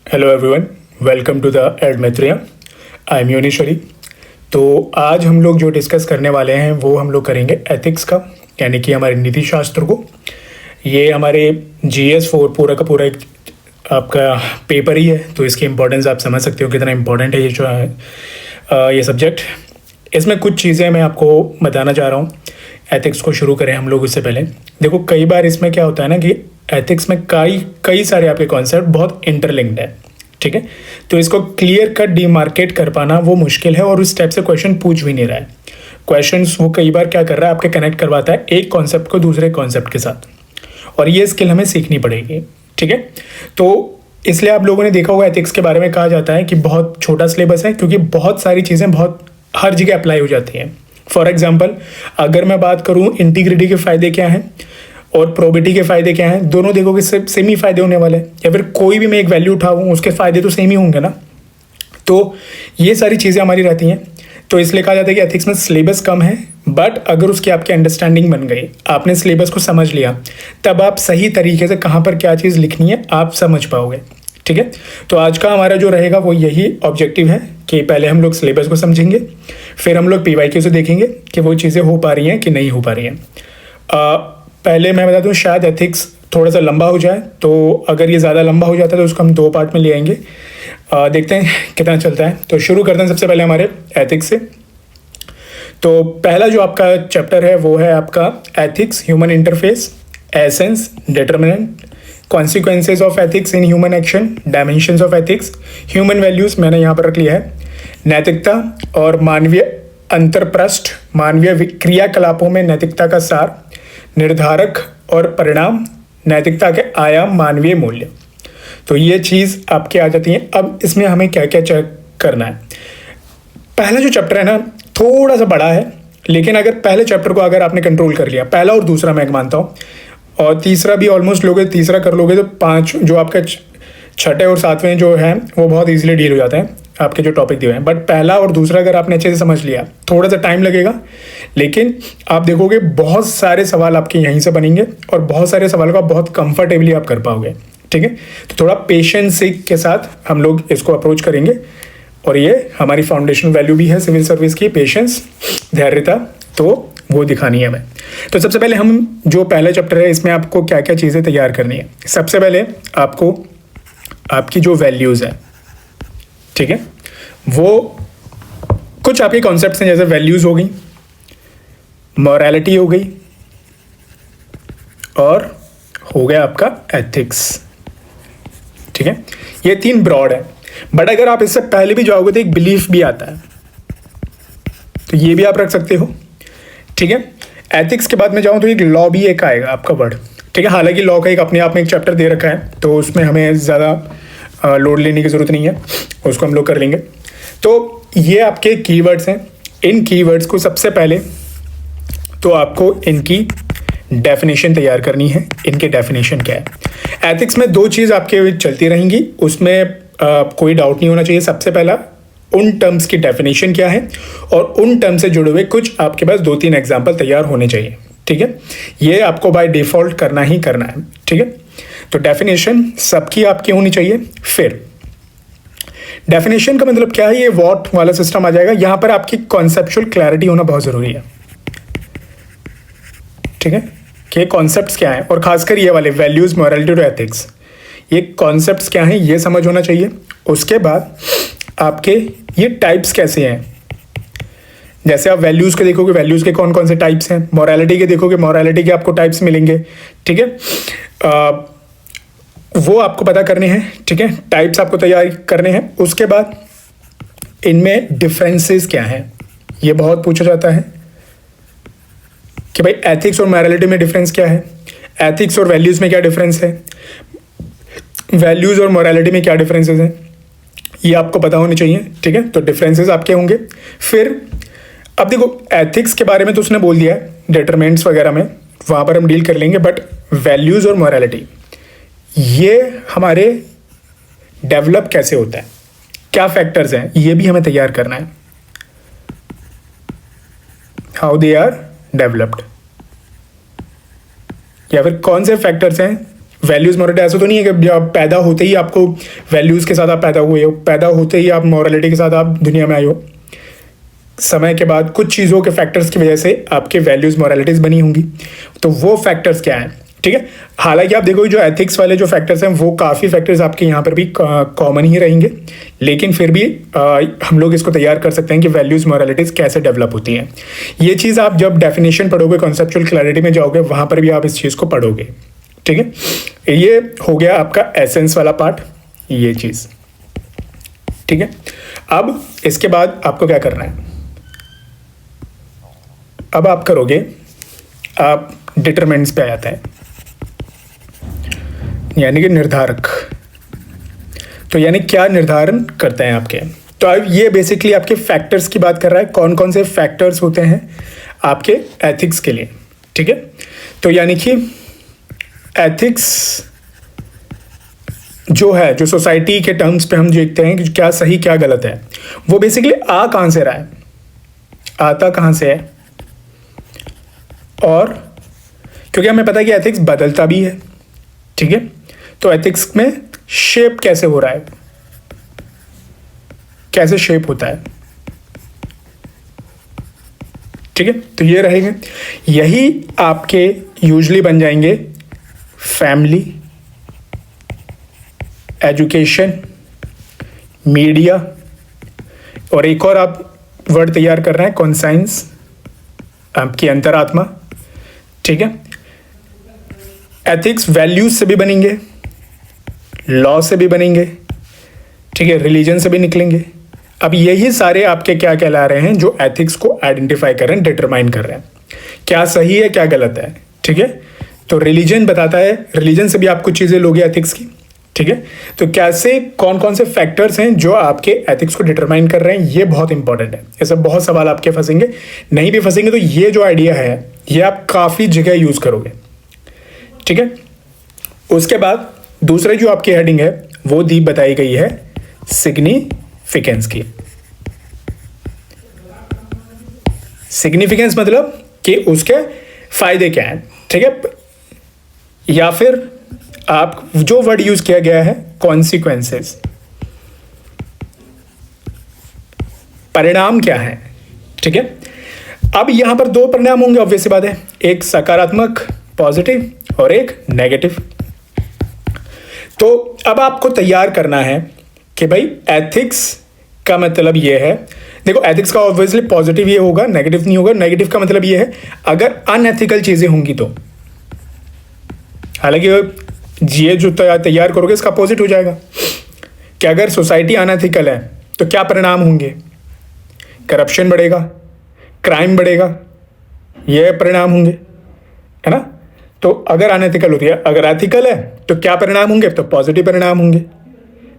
Hello everyone, welcome to the Edmetria. I am Yonishwari. तो आज हम लोग जो डिस्कस करने वाले हैं वो हम लोग करेंगे एथिक्स का, यानी कि हमारे नीति शास्त्र को। ये हमारे GS4 पूरा का पूरा एक आपका पेपर ही है, तो इसकी इम्पोर्टेंस आप समझ सकते हो कितना इम्पोर्टेंट है ये जो है ये सब्जेक्ट। इसमें कुछ चीज़ें मैं आपको बताना चाह रहा हूँ। एथिक्स को शुरू करें हम लोग उससे पहले। देखो, कई बार इसमें क्या होता है ना कि एथिक्स में कई सारे आपके कॉन्सेप्ट बहुत इंटरलिंक्ड है, ठीक है। तो इसको क्लियर कट डिमार्केट कर पाना वो मुश्किल है, और उस टाइप से क्वेश्चन पूछ भी नहीं रहा है। क्वेश्चंस वो कई बार क्या कर रहा है, आपके कनेक्ट करवाता है एक कॉन्सेप्ट को दूसरे कॉन्सेप्ट के साथ, और ये स्किल हमें सीखनी पड़ेगी, ठीक है। तो इसलिए आप लोगों ने देखा होगा एथिक्स के बारे में कहा जाता है कि बहुत छोटा सिलेबस है, क्योंकि बहुत सारी चीज़ें बहुत हर जगह अप्लाई हो जाती हैं। फॉर एग्जाम्पल, अगर मैं बात करूँ इंटीग्रिटी के फ़ायदे क्या हैं और प्रोबिटी के फ़ायदे क्या हैं, दोनों देखोगे सेम ही फ़ायदे होने वाले हैं, या फिर कोई भी मैं एक वैल्यू उठाऊँ उसके फ़ायदे तो सेम ही होंगे ना। तो ये सारी चीज़ें हमारी रहती हैं। तो इसलिए कहा जाता है कि एथिक्स में सिलेबस कम है, बट अगर उसकी आपकी अंडरस्टैंडिंग बन गई, आपने सिलेबस को समझ लिया, तब आप सही तरीके से कहाँ पर क्या चीज़ लिखनी है आप समझ पाओगे, ठीक है। तो आज का हमारा जो रहेगा वो यही ऑब्जेक्टिव है कि पहले हम लोग सिलेबस को समझेंगे, फिर हम लोग PYQ से देखेंगे कि वो चीज़ें हो पा रही हैं कि नहीं हो पा रही हैं। पहले मैं बता दूं, शायद एथिक्स थोड़ा सा लंबा हो जाए, तो अगर ये ज़्यादा लंबा हो जाता है तो उसको हम 2 पार्ट में ले आएंगे। देखते हैं कितना चलता है। तो शुरू करते हैं सबसे पहले हमारे एथिक्स से। तो पहला जो आपका चैप्टर है वो है आपका ethics, human interface, essence, determinant, consequences of ethics in human action, dimensions of ethics, human values मैंने यहाँ पर रख लिया है, नैतिकता और मानवीय अंतरपृष्ठ, मानवीय क्रियाकलापों में नैतिकता का सार, निर्धारक और परिणाम, नैतिकता के आयाम, मानवीय मूल्य। तो ये चीज़ आपके आ जाती है। अब इसमें हमें क्या क्या चेक करना है। पहला जो चैप्टर है ना थोड़ा सा बड़ा है, लेकिन अगर पहले चैप्टर को अगर आपने कंट्रोल कर लिया, पहला और दूसरा मैं मानता हूँ, और तीसरा भी ऑलमोस्ट लोगे, तीसरा कर लोगे, तो 5 जो आपके छठे और सातवें जो हैं वो बहुत ईजिली डील हो जाते हैं आपके जो टॉपिक दिए हैं। बट पहला और दूसरा अगर आपने अच्छे से समझ लिया, थोड़ा सा टाइम लगेगा, लेकिन आप देखोगे बहुत सारे सवाल आपके यहीं से बनेंगे, और बहुत सारे सवालों का बहुत कंफर्टेबली आप कर पाओगे, ठीक है। तो थोड़ा पेशेंस के साथ हम लोग इसको अप्रोच करेंगे, और ये हमारी फाउंडेशन वैल्यू भी है सिविल सर्विस की, पेशेंस, धैर्यता, तो वो दिखानी है हमें। तो सबसे पहले हम जो पहला चैप्टर है इसमें आपको क्या क्या चीज़ें तैयार करनी है। सबसे पहले आपको आपकी जो वैल्यूज़ है, ठीक है, वो कुछ आपके कॉन्सेप्ट्स हैं, जैसे वैल्यूज़ हो गई, मॉरलिटी हो गई, और हो गया आपका एथिक्स, ठीक है। ये 3 ब्रॉड है, बट अगर आप इससे पहले भी जाओगे तो एक बिलीफ भी आता है, तो ये भी आप रख सकते हो, ठीक है। एथिक्स के बाद में जाऊँ तो एक लॉ भी एक आएगा आपका वर्ड, ठीक है। हालांकि लॉ का एक अपने आप में एक चैप्टर दे रखा है, तो उसमें हमें ज़्यादा लोड लेने की ज़रूरत नहीं है, उसको हम लोग कर लेंगे। तो ये आपके कीवर्ड्स हैं। इन कीवर्ड्स को सबसे पहले तो आपको इनकी डेफिनेशन तैयार करनी है। इनके डेफिनेशन क्या है। एथिक्स में 2 चीज़ आपके चलती रहेंगी, उसमें कोई डाउट नहीं होना चाहिए। सबसे पहला, उन टर्म्स की डेफिनेशन क्या है, और उन टर्म से जुड़े हुए कुछ आपके पास 2-3 एग्जाम्पल तैयार होने चाहिए, ठीक है। ये आपको बाय डिफ़ॉल्ट करना ही करना है, ठीक है। तो डेफिनेशन सबकी आपकी होनी चाहिए। फिर डेफिनेशन का मतलब क्या है, ये व्हाट वाला सिस्टम आ जाएगा। यहाँ पर आपकी कॉन्सेप्चुअल क्लैरिटी होना बहुत ज़रूरी है, ठीक है, कि कॉन्सेप्ट्स क्या हैं, और खासकर ये वाले वैल्यूज़, मॉरलिटी और एथिक्स, ये कॉन्सेप्ट्स क्या हैं ये समझ होना चाहिए। उसके बाद आपके ये टाइप्स कैसे हैं, जैसे आप वैल्यूज़ के देखोगे, वैल्यूज़ के कौन कौन से टाइप्स हैं, मॉरलिटी के देखोगे, मॉरलिटी के आपको टाइप्स मिलेंगे, ठीक है। वो आपको पता करने हैं, ठीक है, टाइप्स आपको तैयार करने हैं। उसके बाद इनमें डिफरेंसेस क्या हैं, ये बहुत पूछा जाता है कि भाई एथिक्स और मॉरलिटी में डिफरेंस क्या है, एथिक्स और वैल्यूज़ में क्या डिफरेंस है, वैल्यूज़ और मॉरलिटी में क्या डिफरेंसेस हैं, ये आपको पता होने चाहिए, ठीक है। तो डिफरेंसेस आपके होंगे। फिर अब देखो, एथिक्स के बारे में तो उसने बोल दिया है, डिटरमिनेंट्स वगैरह में वहाँ पर हम डील कर लेंगे, बट वैल्यूज़ और मॉरलिटी ये हमारे डेवलप कैसे होता है, क्या फैक्टर्स हैं, ये भी हमें तैयार करना है, हाउ दे आर डेवलप्ड, या फिर कौन से फैक्टर्स हैं वैल्यूज़ मॉरलिटी ऐसा तो नहीं है कि आप पैदा होते ही आपको वैल्यूज़ के साथ आप पैदा हुए हो, पैदा होते ही आप मॉरलिटी के साथ आप दुनिया में आए हो। समय के बाद कुछ चीज़ों के फैक्टर्स की वजह से आपके वैल्यूज़ मॉरलिटीज़ बनी होंगी। तो वो फैक्टर्स क्या हैं, ठीक है। हालांकि आप देखोगे जो एथिक्स वाले जो फैक्टर्स हैं वो काफ़ी फैक्टर्स आपके यहाँ पर भी कॉमन ही रहेंगे, लेकिन फिर भी हम लोग इसको तैयार कर सकते हैं कि वैल्यूज़ मॉरलिटीज़ कैसे डेवलप होती हैं। ये चीज़ आप जब डेफिनेशन पढ़ोगे, कॉन्सेप्चुअल क्लैरिटी में जाओगे, वहाँ पर भी आप इस चीज़ को पढ़ोगे, ठीक है। ये हो गया आपका एसेंस वाला पार्ट, ये चीज़, ठीक है। अब इसके बाद आपको क्या करना है, अब आप करोगे, आप डिटरमिनेंट्स पे आ जाता है, यानी कि निर्धारक। तो यानी क्या निर्धारण करते हैं आपके। तो अब ये बेसिकली आपके फैक्टर्स की बात कर रहा है, कौन कौन से फैक्टर्स होते हैं आपके एथिक्स के लिए, ठीक है। तो यानी कि एथिक्स जो है, जो सोसाइटी के टर्म्स पे हम देखते हैं कि क्या सही क्या गलत है, वो बेसिकली आ कहाँ से रहा है, आता कहाँ से है, और क्योंकि हमें पता है कि एथिक्स बदलता भी है, ठीक है। तो एथिक्स में शेप कैसे हो रहा है, कैसे शेप होता है, ठीक है। तो ये रहेंगे, यही आपके यूजुअली बन जाएंगे फैमिली, एजुकेशन, मीडिया, और एक और आप वर्ड तैयार कर रहे हैं कॉन्साइंस, आपकी अंतरात्मा, ठीक है। एथिक्स वैल्यूज से भी बनेंगे, लॉ से भी बनेंगे, ठीक है, रिलीजन से भी निकलेंगे। अब यही सारे आपके क्या कहला रहे हैं, जो एथिक्स को आइडेंटिफाई कर रहे हैं, डिटरमाइन कर रहे हैं क्या सही है क्या गलत है, ठीक है। तो रिलीजन बताता है, रिलीजन से भी आप कुछ चीज़ें लोगे एथिक्स की, ठीक है। तो कैसे कौन कौन से फैक्टर्स हैं जो आपके एथिक्स को डिटरमाइन कर रहे हैं, ये बहुत इंपॉर्टेंट है। ये सब बहुत सवाल आपके फंसेंगे, नहीं भी फंसेंगे तो ये जो आइडिया है ये आप काफ़ी जगह यूज़ करोगे, ठीक है। उसके बाद दूसरे जो आपकी हेडिंग है वो दी बताई गई है सिग्निफिकेंस की। सिग्निफिकेंस मतलब कि उसके फायदे क्या हैं, ठीक है। या फिर आप जो वर्ड यूज किया गया है कॉन्सिक्वेंसेस, परिणाम क्या है, ठीक है। अब यहां पर दो परिणाम होंगे, ऑब्वियस सी बात है, एक सकारात्मक पॉजिटिव और एक नेगेटिव। तो अब आपको तैयार करना है कि भाई एथिक्स का मतलब ये है, देखो एथिक्स का ऑब्वियसली पॉजिटिव ये होगा, नेगेटिव नहीं होगा। नेगेटिव का मतलब ये है अगर अनएथिकल चीजें होंगी तो, हालांकि ये जो तैयार करोगे इसका अपोजिट हो जाएगा कि अगर सोसाइटी अनएथिकल है तो क्या परिणाम होंगे, करप्शन बढ़ेगा, क्राइम बढ़ेगा, ये परिणाम होंगे, है ना। तो अगर अनएथिकल होती है, अगर एथिकल है तो क्या परिणाम होंगे, तो पॉजिटिव परिणाम होंगे,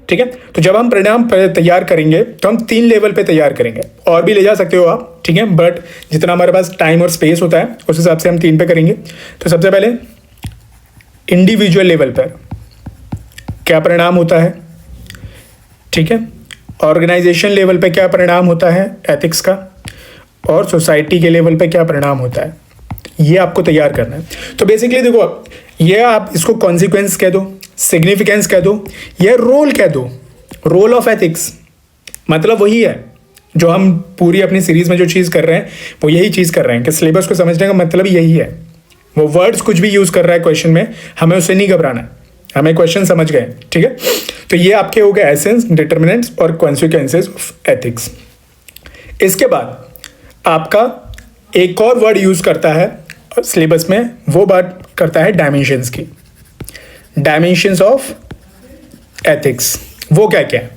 ठीक है। तो जब हम परिणाम तैयार करेंगे तो हम 3 लेवल पे तैयार करेंगे, और भी ले जा सकते हो आप, ठीक है, बट जितना हमारे पास टाइम और स्पेस होता है उस हिसाब से हम 3 पे करेंगे। तो सबसे पहले इंडिविजुअल लेवल पर क्या परिणाम होता है, ठीक है, ऑर्गेनाइजेशन लेवल पे क्या परिणाम होता है एथिक्स का, और सोसाइटी के लेवल पे क्या परिणाम होता है, ये आपको तैयार करना है। तो बेसिकली देखो, ये आप इसको कॉन्सिक्वेंस कह दो, सिग्निफिकेंस कह दो, या रोल कह दो, रोल ऑफ एथिक्स, मतलब वही है जो हम पूरी अपनी सीरीज में जो चीज़ कर रहे हैं वो यही चीज़ कर रहे हैं कि सिलेबस को समझने का मतलब यही है। वो वर्ड्स कुछ भी यूज़ कर रहा है क्वेश्चन में, हमें उससे नहीं घबराना है, हमें क्वेश्चन समझ गए, ठीक है। तो ये आपके हो गए एसेंस, डिटर्मिनेंट्स और कॉन्सिक्वेंसेस ऑफ एथिक्स। इसके बाद आपका एक और वर्ड यूज़ करता है सिलेबस में, वो बात करता है डायमेंशंस की, डायमेंशंस ऑफ एथिक्स, वो क्या क्या है।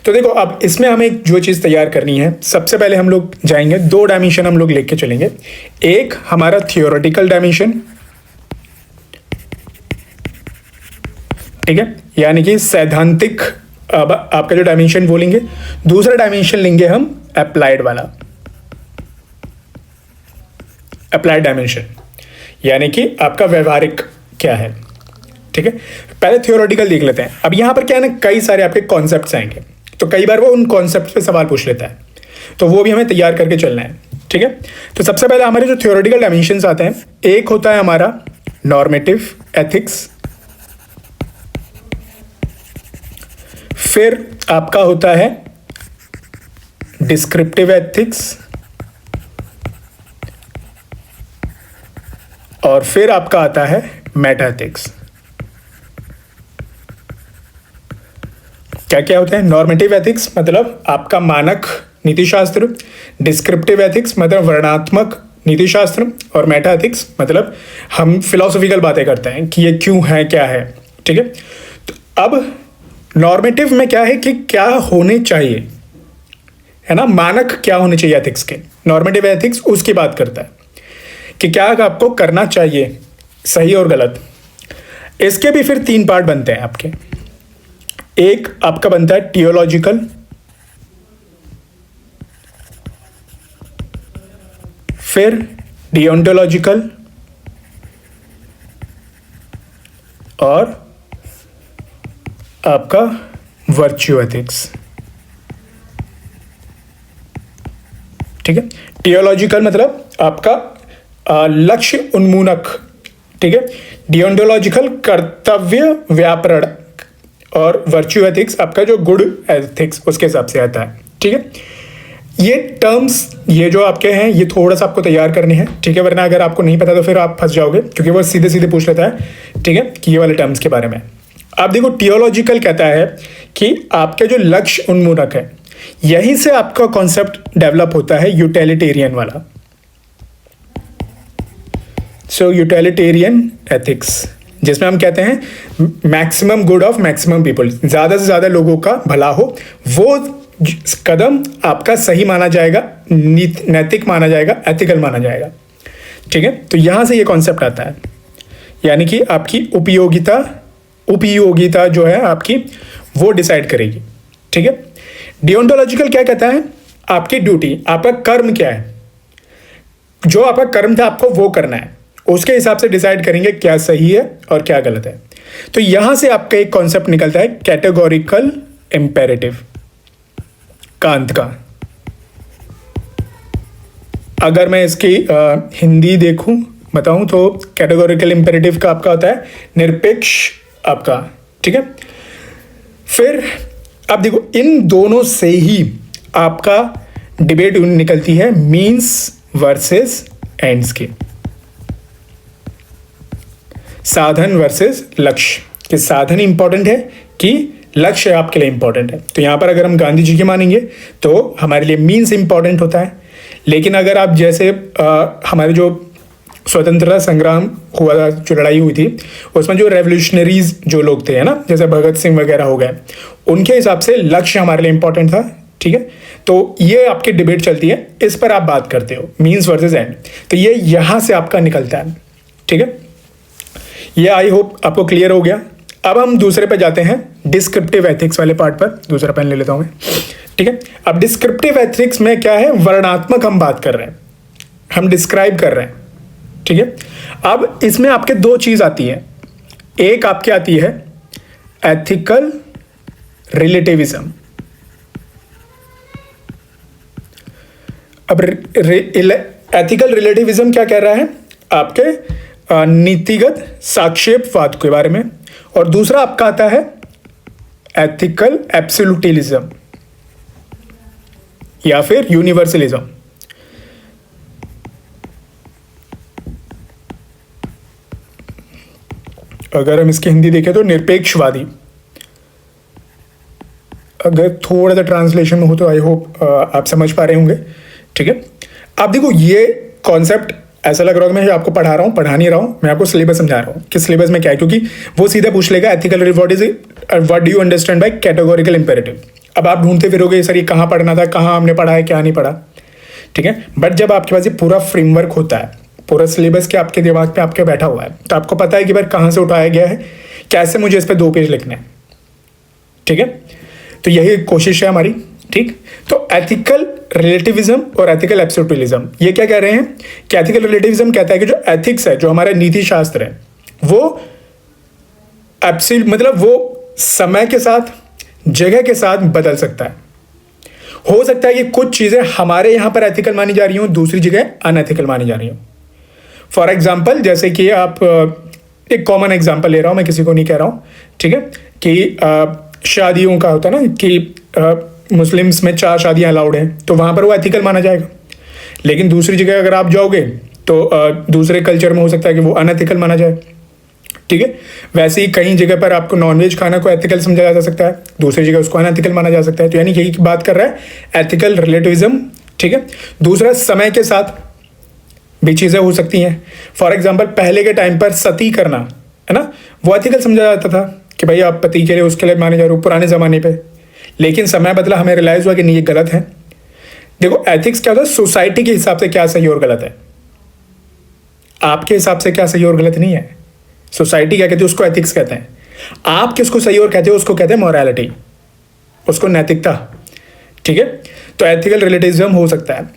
तो देखो अब इसमें हमें जो चीज़ तैयार करनी है, सबसे पहले हम लोग जाएंगे 2 डायमेंशन हम लोग लेके चलेंगे। एक हमारा थियोरेटिकल डायमेंशन, ठीक है, यानी कि सैद्धांतिक आपका जो डायमेंशन वो लेंगे। दूसरा डायमेंशन लेंगे हम अप्लाइड वाला, अप्लाइड डायमेंशन, यानी कि आपका व्यवहारिक क्या है, ठीक है। पहले थियोरेटिकल देख लेते हैं। अब यहाँ पर क्या है ना, कई सारे आपके कॉन्सेप्ट्स आएंगे, तो कई बार वो उन कॉन्सेप्ट्स पे सवाल पूछ लेता है, तो वो भी हमें तैयार करके चलना है, ठीक है। तो सबसे पहले हमारे जो थियोरेटिकल डायमेंशंस आते हैं, एक होता है हमारा नॉर्मेटिव एथिक्स, फिर आपका होता है डिस्क्रिप्टिव एथिक्स, और फिर आपका आता है मेटा एथिक्स। क्या क्या होता है? नॉर्मेटिव एथिक्स मतलब आपका मानक नीतिशास्त्र, डिस्क्रिप्टिव एथिक्स मतलब वर्णनात्मक नीतिशास्त्र, और मेटा एथिक्स मतलब हम फिलोसॉफिकल बातें करते हैं कि ये क्यों है, क्या है। ठीक है, तो अब नॉर्मेटिव में क्या है कि क्या होने चाहिए, है ना, मानक क्या होने चाहिए एथिक्स के। नॉर्मेटिव एथिक्स उसकी बात करता है कि क्या आपको करना चाहिए, सही और गलत। इसके भी फिर 3 पार्ट बनते हैं आपके। एक आपका बनता है टियोलॉजिकल, फिर डियोंटोलॉजिकल, और आपका वर्च्यू एथिक्स। ठीक है, टियोलॉजिकल मतलब आपका लक्ष्य उन्मूलक, ठीक है, डियोंटोलॉजिकल कर्तव्य व्यापरण, और वर्च्यू एथिक्स आपका जो गुड एथिक्स उसके हिसाब से आता है। ठीक है, ये टर्म्स ये जो आपके हैं ये थोड़ा सा आपको तैयार करने हैं, ठीक है, वरना अगर आपको नहीं पता तो फिर आप फंस जाओगे, क्योंकि वो सीधे सीधे पूछ लेता है, ठीक है, कि ये वाले टर्म्स के बारे में। आप देखो, टियोलॉजिकल कहता है कि आपके जो लक्ष्य उन्मूलक है, यहीं से आपका कॉन्सेप्ट डेवलप होता है यूटिलिटेरियन वाला। सो यूटिलिटेरियन एथिक्स, जिसमें हम कहते हैं maximum good of maximum people, ज़्यादा से ज़्यादा लोगों का भला हो, वो कदम आपका सही माना जाएगा, नैतिक माना जाएगा, एथिकल माना जाएगा। ठीक है, तो यहाँ से ये कॉन्सेप्ट आता है, यानी कि आपकी उपयोगिता जो है आपकी वो डिसाइड करेगी। ठीक है, डियोंटोलॉजिकल क्या कहता है? आपकी ड्यूटी, आपका कर्म क्या है, जो आपका कर्म था आपको वो करना है, उसके हिसाब से डिसाइड करेंगे क्या सही है और क्या गलत है। तो यहां से आपका एक कॉन्सेप्ट निकलता है कैटेगोरिकल इंपेरेटिव, कांत का। अगर मैं इसकी हिंदी देखूं बताऊं तो कैटेगोरिकल इंपेरेटिव का आपका होता है निरपेक्ष आपका। ठीक है, फिर अब देखो, इन दोनों से ही आपका डिबेट निकलती है मीन्स वर्सेस एंड्स की, साधन वर्सेस लक्ष्य, कि साधन इंपॉर्टेंट है कि लक्ष्य आपके लिए इंपॉर्टेंट है। तो यहां पर अगर हम गांधी जी के मानेंगे तो हमारे लिए मीन्स इंपॉर्टेंट होता है, लेकिन अगर आप जैसे हमारे जो स्वतंत्रता संग्राम हुआ था, जो लड़ाई हुई थी, उसमें जो रेवोल्यूशनरीज जो लोग थे, है ना, जैसे भगत सिंह वगैरह हो गए, उनके हिसाब से लक्ष्य हमारे लिए इंपॉर्टेंट था। ठीक है, तो ये आपकी डिबेट चलती है, इस पर आप बात करते हो मीन्स वर्सेस एंड, तो ये यहां से आपका निकलता है। ठीक है, ये आई होप आपको क्लियर हो गया। अब हम दूसरे पे जाते हैं, डिस्क्रिप्टिव एथिक्स वाले पार्ट पर। दूसरा पेन ले लेता हूं मैं। ठीक है, अब डिस्क्रिप्टिव एथिक्स में क्या है? वर्णनात्मक हम बात कर रहे हैं, हम डिस्क्राइब कर रहे हैं। ठीक है, अब इसमें आपके 2 चीज आती है। एक आपकी आती है एथिकल रिलेटिविज्म। अब एथिकल रिलेटिविज्म क्या कह रहा है? आपके नीतिगत साक्षेपवाद के बारे में। और दूसरा आपका आता है एथिकल एब्सोल्यूटिज्म या फिर यूनिवर्सलिज्म। अगर हम इसकी हिंदी देखें तो निरपेक्षवादी। अगर थोड़ा सा ट्रांसलेशन में हो तो आई होप आप समझ पा रहे होंगे। ठीक है, आप देखो, ये कॉन्सेप्ट ऐसा लग रहा है कि मैं आपको पढ़ा रहा हूँ, पढ़ा नहीं रहा हूँ, मैं आपको सिलेबस समझा रहा हूँ कि सिलेबस में क्या है, क्योंकि वो सीधा पूछ लेगा ethical what do you understand bye categorical imperative. अब आप ढूंढते फिरोगे सर ये कहाँ पढ़ना था, कहाँ हमने पढ़ा है, क्या नहीं पढ़ा। ठीक है, बट जब आपके पास ये पूरा फ्रेमवर्क होता है, पूरा सिलेबस के आपके दिमाग पे आपके बैठा हुआ है, तो आपको पता है कि भाई कहाँ से उठाया गया है, कैसे मुझे इस पर 2 पेज लिखने हैं। ठीक है, तो यही कोशिश है हमारी। ठीक, तो एथिकल रिलेटिविज्म और एथिकल एब्सोल्यूटिज्म ये क्या कह रहे हैं कि एथिकल रिलेटिविज्म कहता है कि जो एथिक्स है, जो हमारा नीति शास्त्र है, वो एब्सोल्यूट मतलब वो समय के साथ, जगह के साथ बदल सकता है। हो सकता है कि कुछ चीजें हमारे यहां पर एथिकल मानी जा रही हो, दूसरी जगह अनएथिकल मानी जा रही हो। फॉर एग्जाम्पल, जैसे कि आप एक कॉमन एग्जाम्पल ले रहा हूं, मैं किसी को नहीं कह रहा हूं। ठीक है, कि शादियों का होता है ना कि मुस्लिम्स में 4 शादियां अलाउड हैं, तो वहाँ पर वो एथिकल माना जाएगा। लेकिन दूसरी जगह अगर आप जाओगे तो दूसरे कल्चर में हो सकता है कि वो अनएथिकल माना जाए। ठीक है, वैसे ही कई जगह पर आपको नॉनवेज खाना को एथिकल समझा जा सकता है, दूसरी जगह उसको अनएथिकल माना जा सकता है। तो यानी यही बात कर रहा है एथिकल रिलेटिविज्म। ठीक है, दूसरा समय के साथ भी चीज़ें हो सकती हैं। फॉर एग्जाम्पल पहले के टाइम पर सती करना है ना, वो एथिकल समझा जाता था कि भाई आप पति के लिए उसके लिए माने जा रहे हो पुराने ज़माने पे। लेकिन समय बदला, हमें रियलाइज़ हुआ कि नहीं ये गलत है। देखो एथिक्स क्या होता है, सोसाइटी के हिसाब से क्या सही और गलत है, आपके हिसाब से क्या सही और गलत नहीं है। सोसाइटी क्या कहती है, उसको एथिक्स कहते हैं। आप किसको सही और कहते हो, उसको कहते हैं मोरालिटी, उसको नैतिकता। ठीक है, तो एथिकल रिलेटिविज्म हो सकता है।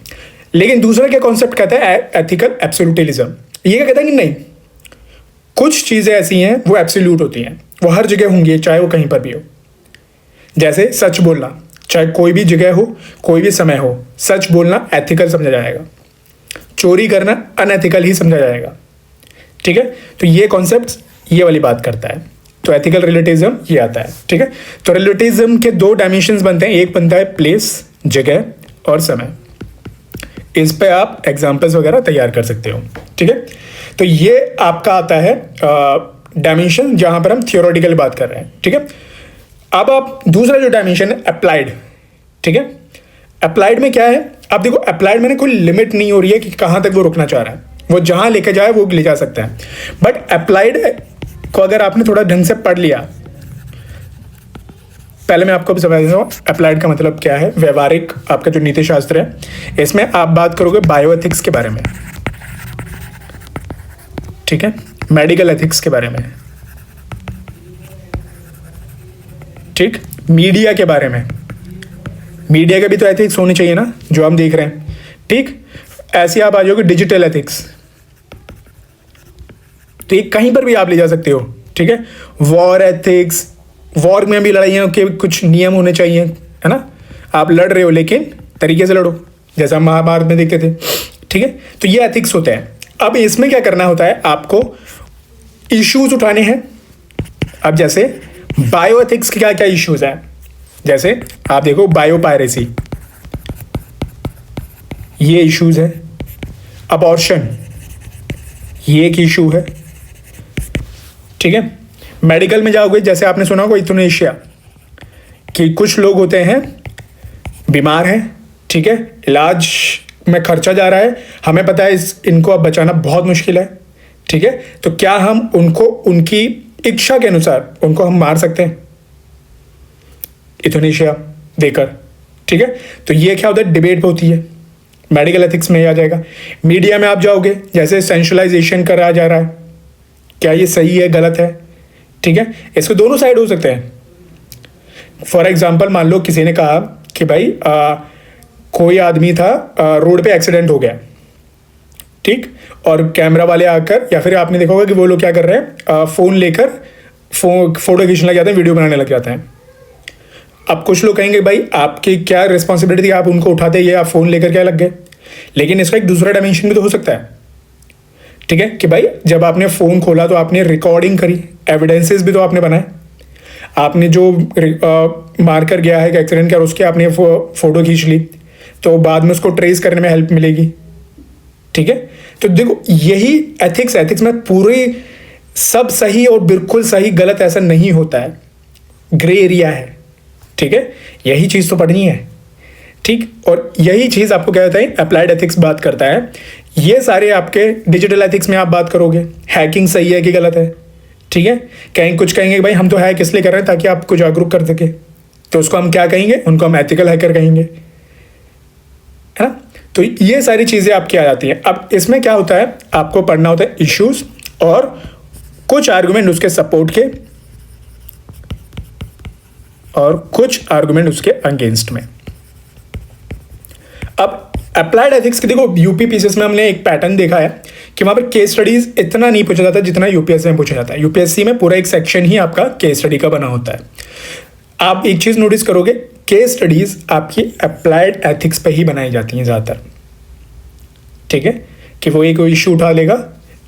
लेकिन दूसरा क्या कॉन्सेप्ट कहता है, एथिकल एब्सोल्यूटिज्म। ये क्या कहता है कि नहीं, कुछ चीज़ें ऐसी हैं वो एब्सोल्यूट होती हैं, वो हर जगह होंगी, चाहे वो कहीं पर भी हो। जैसे सच बोलना, चाहे कोई भी जगह हो, कोई भी समय हो, सच बोलना एथिकल समझा जाएगा। चोरी करना अनएथिकल ही समझा जाएगा। ठीक है, तो ये कॉन्सेप्ट ये वाली बात करता है। तो एथिकल रिलेटिविज्म ये आता है। ठीक है, तो रिलेटिविज्म के 2 डायमेंशंस बनते हैं, एक बनता है प्लेस, जगह और समय। इस पे आप एग्जाम्पल्स वगैरह तैयार कर सकते हो। ठीक है, तो ये आपका आता है डायमेंशन जहां पर हम थियोरेटिकल बात कर रहे हैं। ठीक है, अब आप दूसरा जो डायमेंशन है अप्लाइड। ठीक है, अप्लाइड में क्या है, आप देखो अप्लाइड में कोई लिमिट नहीं हो रही है कि कहां तक वो रुकना चाह रहा है, वो जहां लेके जाए वो ले जा सकता है। बट अप्लाइड को अगर आपने थोड़ा ढंग से पढ़ लिया, पहले मैं आपको समझा देता हूँ अप्लाइड का मतलब क्या है। व्यवहारिक आपका जो नीति शास्त्र है, इसमें आप बात करोगे बायोएथिक्स के बारे में, ठीक है, मेडिकल एथिक्स के बारे में, ठीक, मीडिया के बारे में। मीडिया के भी तो एथिक्स होने चाहिए ना, जो हम देख रहे हैं। ठीक, ऐसे आप आ जाओगे डिजिटल एथिक्स, तो ये कहीं पर भी आप ले जा सकते हो। ठीक है, वॉर एथिक्स, वॉर में भी लड़ाइयों के कुछ नियम होने चाहिए, है ना। आप लड़ रहे हो लेकिन तरीके से लड़ो, जैसा महाभारत में देखते थे। ठीक है, तो ये एथिक्स होते हैं। अब इसमें क्या करना होता है, आपको इश्यूज उठाने हैं। अब जैसे बायो एथिक्स के क्या क्या इश्यूज हैं, जैसे आप देखो बायो पायरेसी, ये इश्यूज है। अबॉर्शन, ये एक इशू है। ठीक है, मेडिकल में जाओगे, जैसे आपने सुना होगा यूथनेशिया, कि कुछ लोग होते हैं बीमार हैं, ठीक है, इलाज में खर्चा जा रहा है, हमें पता है इनको अब बचाना बहुत मुश्किल है। ठीक है, तो क्या हम उनको उनकी इच्छा के अनुसार उनको हम मार सकते हैं यूथनेशिया देकर। ठीक है, तो ये क्या होता है, डिबेट होती है, मेडिकल एथिक्स में आ जाएगा। मीडिया में आप जाओगे, जैसे सेंशुलाइजेशन करा जा रहा है, क्या ये सही है गलत है। ठीक है, इसके दोनों साइड हो सकते हैं। फॉर एग्जाम्पल मान लो किसी ने कहा कि भाई कोई आदमी था, रोड पे एक्सीडेंट हो गया, ठीक, और कैमरा वाले आकर, या फिर आपने देखा होगा कि वो लोग क्या कर रहे हैं, फ़ोन लेकर फोटो खींचने लग जाते हैं, वीडियो बनाने लग जाते हैं। अब कुछ लोग कहेंगे भाई आपकी क्या रिस्पॉन्सिबिलिटी थी, आप उनको उठाते, ये आप फ़ोन लेकर क्या लग गए। लेकिन इसका एक दूसरा डायमेंशन भी तो हो सकता है, ठीक है, कि भाई जब आपने फ़ोन खोला तो आपने रिकॉर्डिंग करी, एविडेंसेस भी तो आपने बनाए, आपने जो मारकर गया है एक्सीडेंट का, उसके आपने फ़ोटो खींच ली, तो बाद में उसको ट्रेस करने में हेल्प मिलेगी। ठीक है, तो देखो यही एथिक्स में पूरी सब सही और बिल्कुल सही गलत ऐसा नहीं होता है, ग्रे एरिया है। ठीक है, यही चीज़ तो पढ़नी है। ठीक, और यही चीज़ आपको क्या होता है, अप्लाइड एथिक्स बात करता है। ये सारे आपके डिजिटल एथिक्स में आप बात करोगे, हैकिंग सही है कि गलत है। ठीक है, कुछ कहेंगे भाई हम तो हैक इसलिए कर रहे हैं ताकि आपको जागरूक कर सके, तो उसको हम क्या कहेंगे, उनको हम एथिकल हैकर कहेंगे, है ना। तो ये सारी चीज़ें आपकी आ जाती हैं। अब इसमें क्या होता है, आपको पढ़ना होता है इश्यूज और कुछ आर्गुमेंट उसके सपोर्ट के और कुछ आर्गुमेंट उसके अगेंस्ट में। अब अप्लाइड एथिक्स की देखो, यूपी पीसीएस में हमने एक पैटर्न देखा है कि वहाँ पर केस स्टडीज इतना नहीं पूछा जाता जितना यूपीएससी में पूछा जाता है। यूपीएससी में पूरा एक सेक्शन ही आपका केस स्टडी का बना होता है। आप एक चीज़ नोटिस करोगे, केस स्टडीज आपकी अप्लाइड एथिक्स पे ही बनाई जाती हैं ज़्यादातर। ठीक है, कि वो एक इशू उठा लेगा,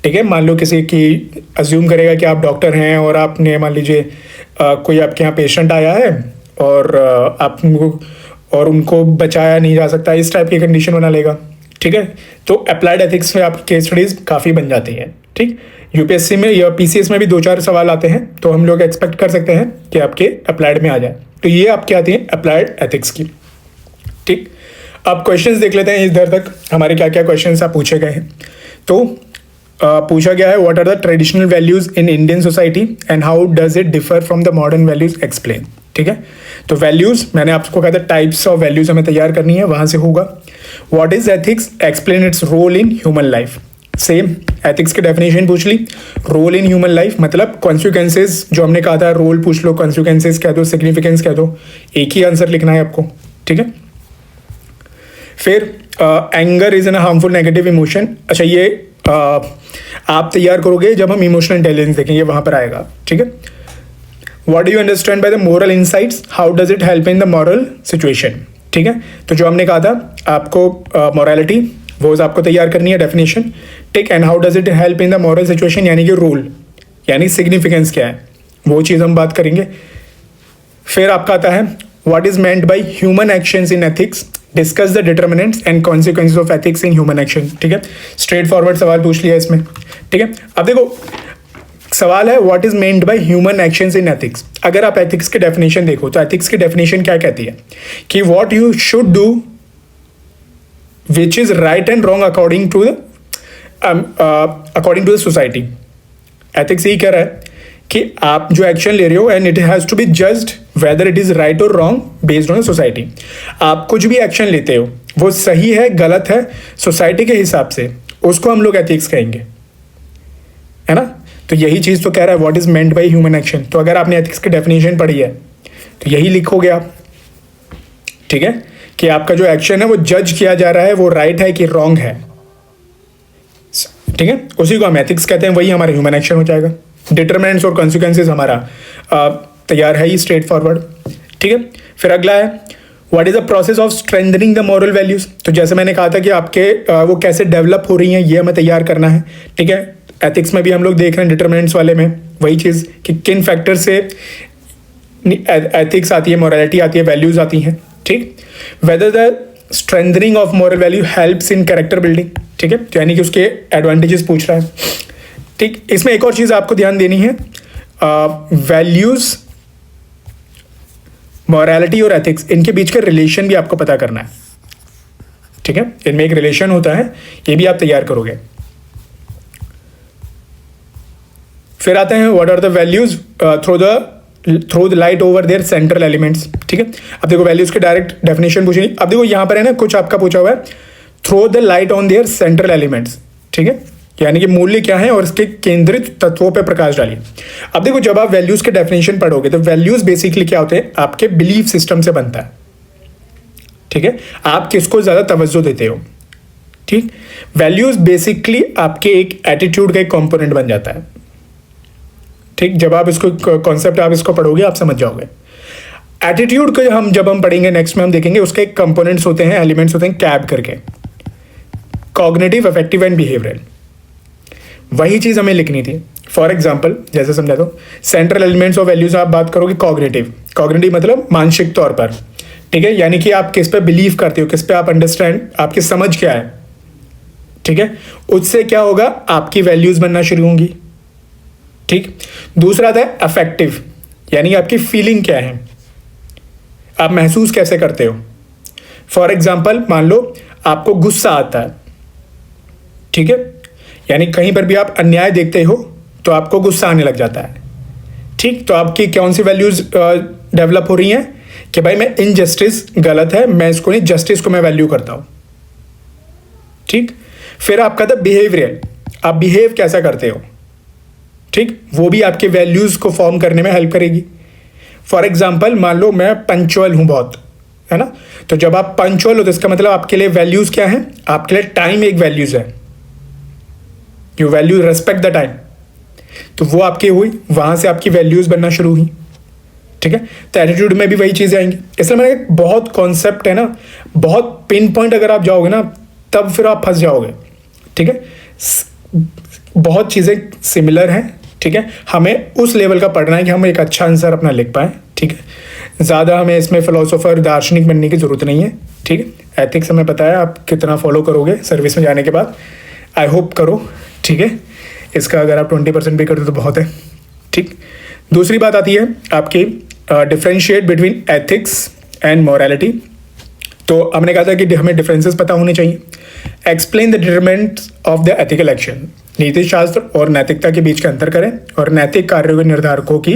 ठीक है, मान लो किसी की अज्यूम करेगा कि आप डॉक्टर हैं और आपने मान लीजिए कोई आपके यहाँ पेशेंट आया है और आप और उनको बचाया नहीं जा सकता, इस टाइप की कंडीशन बना लेगा। ठीक है, तो अप्लाइड एथिक्स में आपकी केस स्टडीज काफ़ी बन जाती हैं। ठीक, यूपीएससी में या पीसीएस में भी 2-4 सवाल आते हैं, तो हम लोग एक्सपेक्ट कर सकते हैं कि आपके अप्लाइड में आ जाए। तो ये आपके आती हैं अप्लाइड एथिक्स की। ठीक, अब क्वेश्चंस देख लेते हैं इधर तक हमारे क्या क्या क्वेश्चंस आप पूछे गए हैं। तो पूछा गया है what are the traditional values in Indian society and how does it differ from the modern values, explain. ठीक है, तो वैल्यूज मैंने आपको कहा था टाइप्स ऑफ वैल्यूज हमें तैयार करनी है, वहां से होगा। What is ethics, explain its role in human life. Same ethics की डेफिनेशन पूछ ली, रोल इन ह्यूमन लाइफ मतलब कॉन्सिक्वेंसेज, जो हमने कहा था रोल पूछ लो, कॉन्सिक्वेंसेज कह दो, सिग्निफिकेंस कह दो, एक ही आंसर लिखना है आपको। ठीक है, फिर anger is an harmful negative emotion. अच्छा, ये आप तैयार करोगे जब हम इमोशनल इंटेलिजेंस देखेंगे, वहां पर आएगा। ठीक है, what do you understand by the moral insights, how does it help in the moral situation. ठीक है, तो जो हमने कहा था आपको मॉरलिटी, वो आपको तैयार करनी है डेफिनेशन। ठीक, and how does it help in the moral situation यानी कि रोल यानी सिग्निफिकेंस क्या है, वो चीज़ हम बात करेंगे। फिर आपका आता है what is meant by human actions in ethics, discuss the determinants and consequences of ethics in human action. ठीक है, स्ट्रेट फॉरवर्ड सवाल पूछ लिया इसमें। ठीक है, अब देखो सवाल है what is meant by human actions in ethics. अगर आप एथिक्स की डेफिनेशन देखो तो एथिक्स की डेफिनेशन क्या कहती है कि what you should do which is right and wrong according to the society. Ethics यही कह रहा है कि आप जो एक्शन ले रहे हो and it has to be judged whether it is right और रॉन्ग बेस्ड ऑन सोसाइटी। आप कुछ भी एक्शन लेते हो वो सही है गलत है सोसाइटी के हिसाब से, उसको हम लोग एथिक्स कहेंगे, है ना। तो यही चीज तो कह रहा है what is meant by human action. तो अगर आपने एथिक्स की डेफिनेशन पढ़ी है तो यही लिखोगे आप। ठीक है, कि आपका जो एक्शन है वो जज किया जा रहा है वो राइट है कि रॉन्ग है। ठीक है, उसी को हम एथिक्स कहते हैं, वही हमारा ह्यूमन एक्शन हो जाएगा। डिटरमिनेंट्स और कॉन्सिक्वेंसेज हमारा तैयार है ही, स्ट्रेट फॉरवर्ड। ठीक है, फिर अगला है what is the process of strengthening the moral values. तो जैसे मैंने कहा था कि आपके वो कैसे डेवलप हो रही हैं ये हमें तैयार करना है। ठीक है, एथिक्स में भी हम लोग देख रहे हैं डिटरमिनेंट्स वाले में वही चीज़ कि किन फैक्टर से एथिक्स आती है, मोरालिटी आती है, वैल्यूज आती हैं। ठीक, whether the strengthening of moral value helps in character building. ठीक है, तो यानी कि उसके एडवांटेजेस पूछ रहा है। ठीक, इसमें एक और चीज़ आपको ध्यान देनी है, वैल्यूज, मॉरलिटी और एथिक्स इनके बीच का रिलेशन भी आपको पता करना है। ठीक है, इनमें एक रिलेशन होता है, ये भी आप तैयार करोगे। फिर आते हैं what are the values throw the light over their central elements. ठीक है, अब देखो वैल्यूज के डायरेक्ट डेफिनेशन पूछी। अब देखो यहां पर है ना कुछ आपका पूछा हुआ है throw the light on their central elements. ठीक है, यानी कि मूल्य क्या है और इसके केंद्रित तत्वों पर प्रकाश डालिए। अब देखो जब आप वैल्यूज के डेफिनेशन पढ़ोगे तो वैल्यूज बेसिकली क्या होते हैं, आपके बिलीफ सिस्टम से बनता है। ठीक है, आप किसको ज्यादा तवज्जो देते हो। ठीक, वैल्यूज बेसिकली आपके एक एटीट्यूड का एक कॉम्पोनेंट बन जाता है। ठीक, जब आप इसको कॉन्सेप्ट आप इसको पढ़ोगे आप समझ जाओगे। एटीट्यूड को जब हम पढ़ेंगे नेक्स्ट में हम देखेंगे उसके कंपोनेंट्स होते हैं, एलिमेंट्स होते हैं कैब करके, कॉग्निटिव, अफेक्टिव एंड बिहेवियरल। वही चीज हमें लिखनी थी। फॉर एग्जाम्पल जैसे समझा दो, सेंट्रल एलिमेंट्स ऑफ वैल्यूज आप बात करोगे कॉग्निटिव, कॉग्निटिव मतलब मानसिक तौर पर। ठीक है, यानी कि आप किस पे बिलीव करते हो, किस पे आप अंडरस्टैंड, आपकी समझ क्या है। ठीक है, उससे क्या होगा, आपकी वैल्यूज बनना शुरू होंगी। ठीक, दूसरा आता है अफेक्टिव, यानी आपकी फीलिंग क्या है, आप महसूस कैसे करते हो। फॉर एग्जाम्पल मान लो आपको गुस्सा आता है। ठीक है, यानी कहीं पर भी आप अन्याय देखते हो तो आपको गुस्सा आने लग जाता है। ठीक, तो आपकी कौन सी वैल्यूज डेवलप हो रही हैं कि भाई मैं इनजस्टिस गलत है, मैं इसको नहीं, जस्टिस को मैं वैल्यू करता हूं। ठीक, फिर आपका था बिहेवियर, आप बिहेव कैसा करते हो। ठीक, वो भी आपके वैल्यूज को फॉर्म करने में हेल्प करेगी। फॉर एग्जाम्पल मान लो मैं पंक्चुअल हूं बहुत, है ना, तो जब आप पंक्चुअल हो तो इसका मतलब आपके लिए वैल्यूज क्या है, आपके लिए टाइम एक वैल्यूज है, you value respect the time, तो वो आपकी हुई, वहां से आपकी वैल्यूज बनना शुरू हुई। ठीक है, तो एटीट्यूड में भी वही चीजें आएंगी। इसलिए मैंने बहुत कॉन्सेप्ट है ना, बहुत पिन पॉइंट अगर आप जाओगे ना तब फिर आप फंस जाओगे। ठीक है, बहुत चीज़ें सिमिलर हैं, ठीक है। हमें उस लेवल का पढ़ना है कि हम एक अच्छा आंसर अपना लिख पाएँ, ठीक है। ज़्यादा हमें इसमें फ़िलोसोफर दार्शनिक बनने की ज़रूरत नहीं है, ठीक है। एथिक्स हमें पता है आप कितना फॉलो करोगे सर्विस में जाने के बाद, आई होप करो, ठीक है। इसका अगर आप 20% भी कर दो तो बहुत है, ठीक। दूसरी बात आती है आपकी differentiate between ethics and morality. तो हमने कहा था कि हमें डिफरेंसेस पता होने चाहिए। Explain the determinants of the ethical action, नीति शास्त्र और नैतिकता के बीच का अंतर करें और नैतिक कार्यों के निर्धारकों की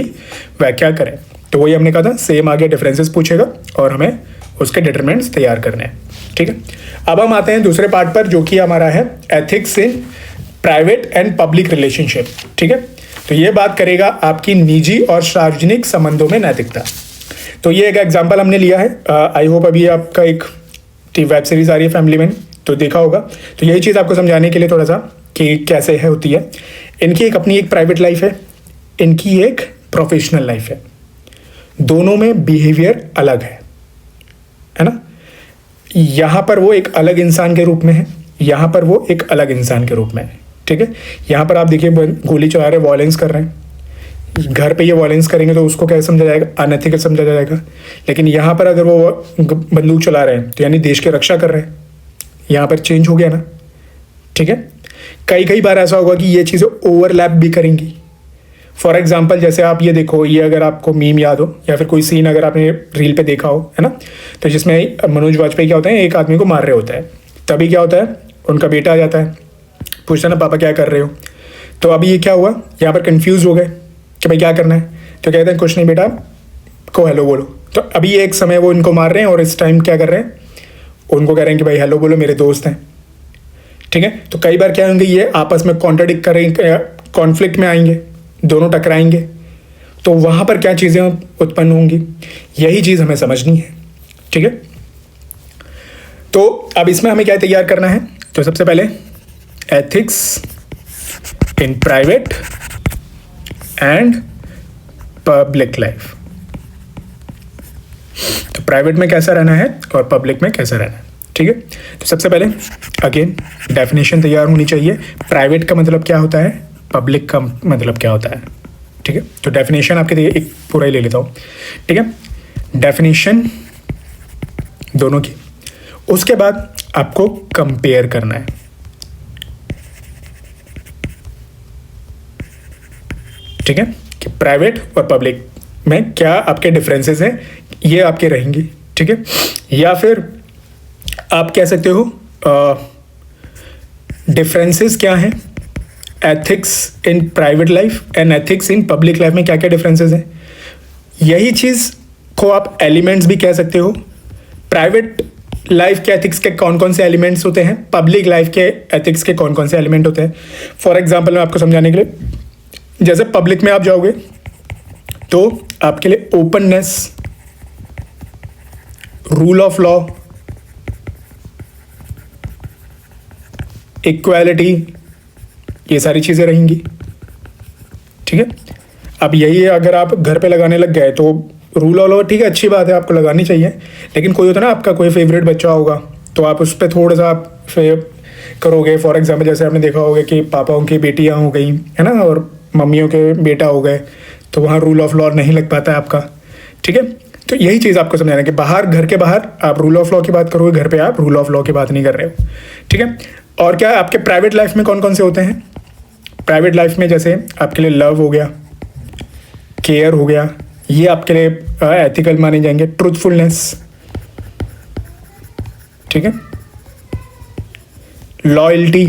व्याख्या करें। तो वही हमने कहा था, सेम आगे डिफरेंसेस पूछेगा और हमें उसके डिटरमिनेंट्स तैयार करने हैं, ठीक है। अब हम आते हैं दूसरे पार्ट पर, जो कि हमारा है ethics in private and public relationship, ठीक है। तो ये बात करेगा आपकी निजी और सार्वजनिक संबंधों में नैतिकता। तो ये एक एग्जांपल हमने लिया है, आई होप अभी आपका एक वेब सीरीज आ रही है फैमिली मैन, तो देखा होगा। तो यही चीज़ आपको समझाने के लिए थोड़ा सा कि कैसे है होती है। इनकी एक अपनी एक प्राइवेट लाइफ है, इनकी एक प्रोफेशनल लाइफ है, दोनों में बिहेवियर अलग है ना। यहाँ पर वो एक अलग इंसान के रूप में है, यहाँ पर वो एक अलग इंसान के रूप में है, ठीक है। यहाँ पर आप देखिए गोली चला रहे, वॉयलेंस कर रहे हैं, घर पे ये वॉयलेंस करेंगे तो उसको कैसे समझा जाएगा, अनएथिकल समझा जाएगा। लेकिन यहाँ पर अगर वो बंदूक चला रहे हैं तो यानी देश की रक्षा कर रहे हैं, यहाँ पर चेंज हो गया ना, ठीक है। कई बार ऐसा होगा कि ये चीज़ें ओवरलैप भी करेंगी। फॉर एग्जाम्पल जैसे आप ये देखो, ये अगर आपको मीम याद हो या फिर कोई सीन अगर आपने रील पे देखा हो, है ना, तो जिसमें मनोज वाजपेयी क्या होता है, एक आदमी को मार रहे होता है, तभी क्या होता है, उनका बेटा आ जाता है, पूछता ना पापा क्या कर रहे हो। तो अभी ये क्या हुआ, यहाँ पर कंफ्यूज हो गए कि भाई क्या करना है। तो कहते हैं कुछ नहीं बेटा, को हेलो बोलो। तो अभी एक समय वो इनको मार रहे हैं और इस टाइम क्या कर रहे हैं, उनको कह रहे हैं कि भाई हेलो बोलो, मेरे दोस्त हैं, ठीक है। तो कई बार क्या होंगे, ये आपस में कॉन्ट्राडिक्ट करेंगे, कॉन्फ्लिक्ट में आएंगे, दोनों टकराएंगे, तो वहाँ पर क्या चीज़ें उत्पन्न होंगी, यही चीज़ हमें समझनी है, ठीक है। तो अब इसमें हमें क्या तैयार करना है, तो सबसे पहले ethics in private and public life. तो प्राइवेट में कैसा रहना है और पब्लिक में कैसा रहना है, ठीक है। तो सबसे पहले अगेन डेफिनेशन तैयार होनी चाहिए, प्राइवेट का मतलब क्या होता है, पब्लिक का मतलब क्या होता है, ठीक है। तो डेफिनेशन आपके लिए एक पूरा ही ले लेता हूँ, ठीक है। डेफिनेशन दोनों की, उसके बाद आपको कंपेयर करना है, ठीक है, कि प्राइवेट और पब्लिक में क्या आपके डिफरेंसेस हैं, ये आपके रहेंगी, ठीक है। या फिर आप कह सकते हो डिफरेंसेस क्या हैं ethics in private life and ethics in public life में क्या क्या डिफरेंसेस हैं। यही चीज़ को आप एलिमेंट्स भी कह सकते हो। प्राइवेट लाइफ के एथिक्स के कौन कौन से एलिमेंट्स होते हैं, पब्लिक लाइफ के एथिक्स के कौन कौन से एलिमेंट होते हैं। फॉर एग्जाम्पल मैं आपको समझाने के लिए, जैसे पब्लिक में आप जाओगे तो आपके लिए openness, rule of law, equality, ये सारी चीज़ें रहेंगी, ठीक है। अब यही है, अगर आप घर पे लगाने लग गए तो रूल ऑफ लॉ ठीक है, अच्छी बात है, आपको लगानी चाहिए। लेकिन कोई होता है ना आपका कोई फेवरेट बच्चा होगा, तो आप उस पर थोड़ा सा आप करोगे। फॉर एग्जाम्पल जैसे आपने देखा होगा कि पापाओं की बेटियाँ हो गई, है ना, और मम्मियों के बेटा हो गए, तो वहाँ रूल ऑफ लॉ नहीं लग पाता है आपका, ठीक है। तो यही चीज़ आपको समझाना है कि बाहर, घर के बाहर आप रूल ऑफ लॉ की बात करोगे, घर पे आप रूल ऑफ लॉ की बात नहीं कर रहे हो, ठीक है। और क्या आपके प्राइवेट लाइफ में कौन कौन से होते हैं, प्राइवेट लाइफ में जैसे आपके लिए लव हो गया, केयर हो गया, ये आपके लिए एथिकल माने जाएंगे। ट्रूथफुलनेस, ठीक है, लॉयल्टी,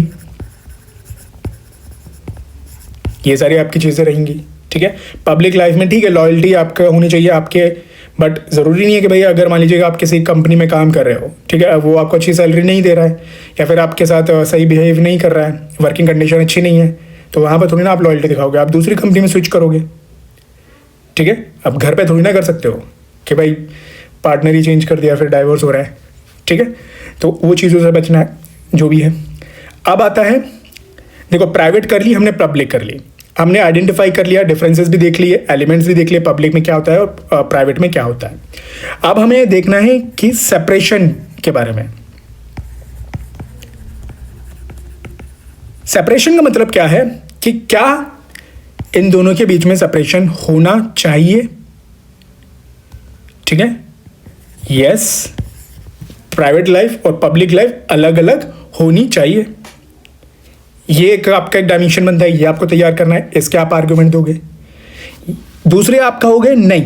ये सारी आपकी चीज़ें रहेंगी, ठीक है। पब्लिक लाइफ में ठीक है, लॉयल्टी आपका होनी चाहिए आपके, बट ज़रूरी नहीं है कि भाई अगर मान लीजिएगा आप किसी कंपनी में काम कर रहे हो, ठीक है, वो आपको अच्छी सैलरी नहीं दे रहा है या फिर आपके साथ सही बिहेव नहीं कर रहा है, वर्किंग कंडीशन अच्छी नहीं है, तो वहाँ पर थोड़ी ना आप लॉयल्टी दिखाओगे, आप दूसरी कंपनी में स्विच करोगे, ठीक है। अब घर पे थोड़ी ना कर सकते हो कि भाई पार्टनर ही चेंज कर दिया फिर डाइवोर्स हो रहा है, ठीक है। तो वो चीज़ों से बचना है, जो भी है। अब आता है, देखो प्राइवेट कर ली हमने, पब्लिक कर ली, हमने आइडेंटिफाई कर लिया, डिफरेंसेस भी देख लिए, एलिमेंट्स भी देख लिए, पब्लिक में क्या होता है और प्राइवेट में क्या होता है। अब हमें देखना है कि सेपरेशन के बारे में। सेपरेशन का मतलब क्या है कि क्या इन दोनों के बीच में सेपरेशन होना चाहिए, ठीक है। यस, प्राइवेट लाइफ और पब्लिक लाइफ अलग अलग होनी चाहिए। ये एक आपका एक डायमेंशन बनता है, ये आपको तैयार करना है, इसके आप आर्गुमेंट दोगे। दूसरे आप कहोगे नहीं,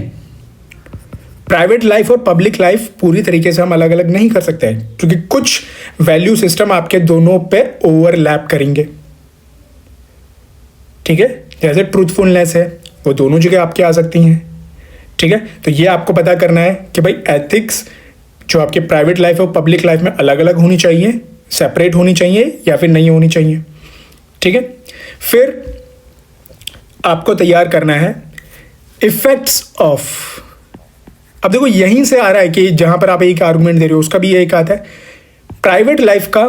प्राइवेट लाइफ और पब्लिक लाइफ पूरी तरीके से हम अलग अलग नहीं कर सकते हैं, क्योंकि कुछ वैल्यू सिस्टम आपके दोनों पे ओवरलैप करेंगे, ठीक है। जैसे ट्रूथफुलनेस है, वो दोनों जगह आपके आ सकती हैं, ठीक है। तो ये आपको पता करना है कि भाई एथिक्स जो आपके प्राइवेट लाइफ और पब्लिक लाइफ में अलग अलग होनी चाहिए, सेपरेट होनी चाहिए या फिर नहीं होनी चाहिए, ठीक है। फिर आपको तैयार करना है इफेक्ट्स ऑफ। अब देखो यहीं से आ रहा है कि जहां पर आप एक आर्गुमेंट दे रहे हो उसका भी यही आता है, प्राइवेट लाइफ का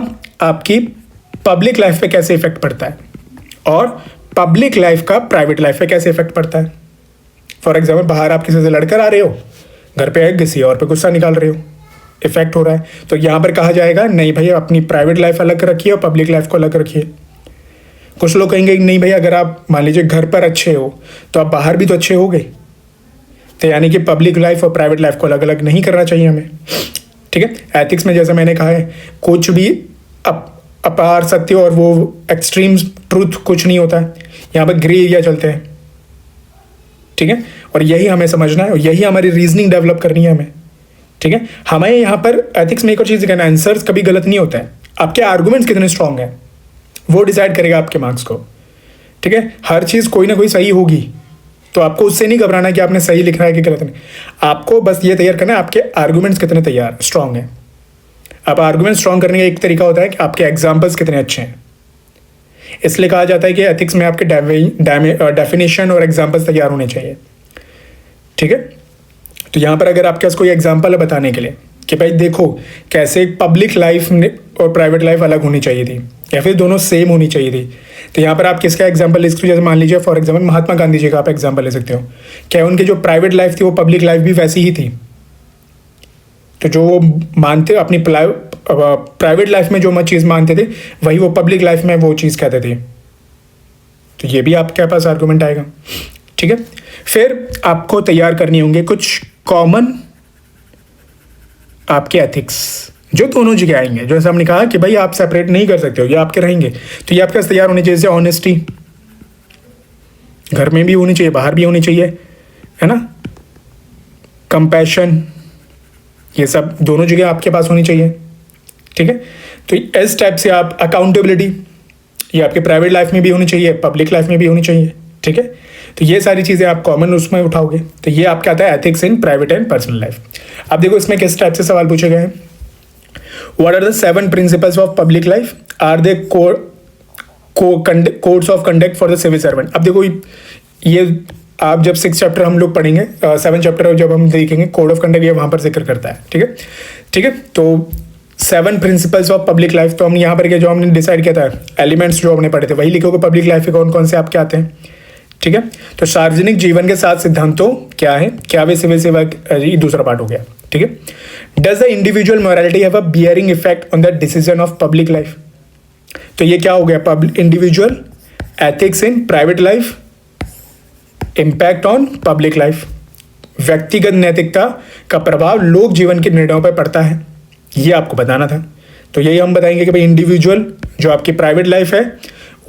आपकी पब्लिक लाइफ पे कैसे इफेक्ट पड़ता है और पब्लिक लाइफ का प्राइवेट लाइफ पे कैसे इफेक्ट पड़ता है। फॉर एग्जाम्पल, बाहर आप किसी से लड़कर आ रहे हो, घर पे किसी और पे गुस्सा निकाल रहे हो, इफेक्ट हो रहा है। तो यहां पर कहा जाएगा नहीं भैया, अपनी प्राइवेट लाइफ अलग रखिए और पब्लिक लाइफ को अलग रखिए। कुछ लोग कहेंगे नहीं भैया, अगर आप मान लीजिए घर पर अच्छे हो तो आप बाहर भी तो अच्छे हो गए, तो यानी कि पब्लिक लाइफ और प्राइवेट लाइफ को अलग अलग नहीं करना चाहिए हमें, ठीक है। एथिक्स में जैसा मैंने कहा है, कुछ भी अपार सत्य और वो एक्सट्रीम ट्रूथ कुछ नहीं होता है, यहाँ पर ग्रे एरिया चलते हैं, ठीक है। और यही हमें समझना है और यही हमारी रीजनिंग डेवलप करनी है हमें, ठीक है। हमें यहाँ पर एथिक्स में एक और चीज़ कहना है, आंसर्स कभी गलत नहीं होता है, आपके आर्गुमेंट्स कितने स्ट्रांग हैं वो डिसाइड करेगा आपके मार्क्स को, ठीक है। हर चीज़ कोई ना कोई सही होगी, तो आपको उससे नहीं घबराना कि आपने सही लिखना है कि गलत नहीं, आपको बस ये तैयार करना है आपके आर्गुमेंट्स कितने तैयार स्ट्रांग हैं। अब आर्गुमेंट स्ट्रांग करने का एक तरीका होता है कि आपके एग्जाम्पल्स कितने अच्छे हैं। इसलिए कहा जाता है कि एथिक्स में आपके डेफिनेशन और एग्जाम्पल्स तैयार होने चाहिए, ठीक है। तो यहाँ पर अगर आपके पास कोई एग्जाम्पल है बताने के लिए कि भाई देखो कैसे पब्लिक लाइफ और प्राइवेट लाइफ अलग होनी चाहिए थी या फिर दोनों सेम होनी चाहिए थी, तो यहाँ पर आप किसका एग्जाम्पल ले सकते हो। जैसे मान लीजिए फॉर एग्जाम्पल महात्मा गांधी जी का आप एग्जाम्पल ले सकते हो, क्या उनकी जो प्राइवेट लाइफ थी वो पब्लिक लाइफ भी वैसी ही थी। तो जो वो मानते अपनी प्राइवेट लाइफ में जो चीज़ मानते थे वही वो पब्लिक लाइफ में वो चीज़ कहते थे, तो ये भी आपके पास आर्गूमेंट आएगा, ठीक है। फिर आपको तैयार करनी होंगे कुछ कॉमन आपके एथिक्स जो दोनों जगह आएंगे। जैसे हमने कहा कि भाई आप सेपरेट नहीं कर सकते हो, ये आपके रहेंगे, तो ये आपके पास तैयार होनी चाहिए। जैसे ऑनेस्टी घर में भी होनी चाहिए, बाहर भी होनी चाहिए, है ना। कंपैशन, ये सब दोनों जगह आपके पास होनी चाहिए, ठीक है। तो इस टाइप से आप अकाउंटेबिलिटी, ये आपके प्राइवेट लाइफ में भी होनी चाहिए, पब्लिक लाइफ में भी होनी चाहिए, ठीक है। तो ये सारी चीज़ें आप कॉमन उसमें उठाओगे, तो ये आपका आता है ethics in private and personal life. अब देखो इसमें किस टाइप से सवाल पूछे गए हैं। What are the 7 principles of public life? Are they codes of conduct for the civil servant? अब देखो ये आप जब 6 चैप्टर हम लोग पढ़ेंगे, 7 चैप्टर जब हम देखेंगे कोड ऑफ कंडक्ट, ये वहाँ पर जिक्र करता है, ठीक है, ठीक है। तो 7 प्रिंसिपल्स ऑफ पब्लिक लाइफ, तो हम यहाँ पर जो हमने डिसाइड किया था एलिमेंट्स जो हमने पढ़े थे वही लिखोगे। पब्लिक लाइफ के कौन कौन से आपके आते हैं, ठीक है। तो सार्वजनिक जीवन के 7 सिद्धांतों क्या है, क्या वे सिविल सेवा, दूसरा पार्ट हो गया, ठीक है। Does the individual morality have a bearing effect on the decision of public life, तो ये क्या हो गया, public individual ethics in private life, impact on public life, व्यक्तिगत नैतिकता का प्रभाव लोक जीवन के निर्णयों पर पड़ता है, ये आपको बताना था। तो यही हम बताएंगे कि भाई इंडिविजुअल जो आपकी प्राइवेट लाइफ है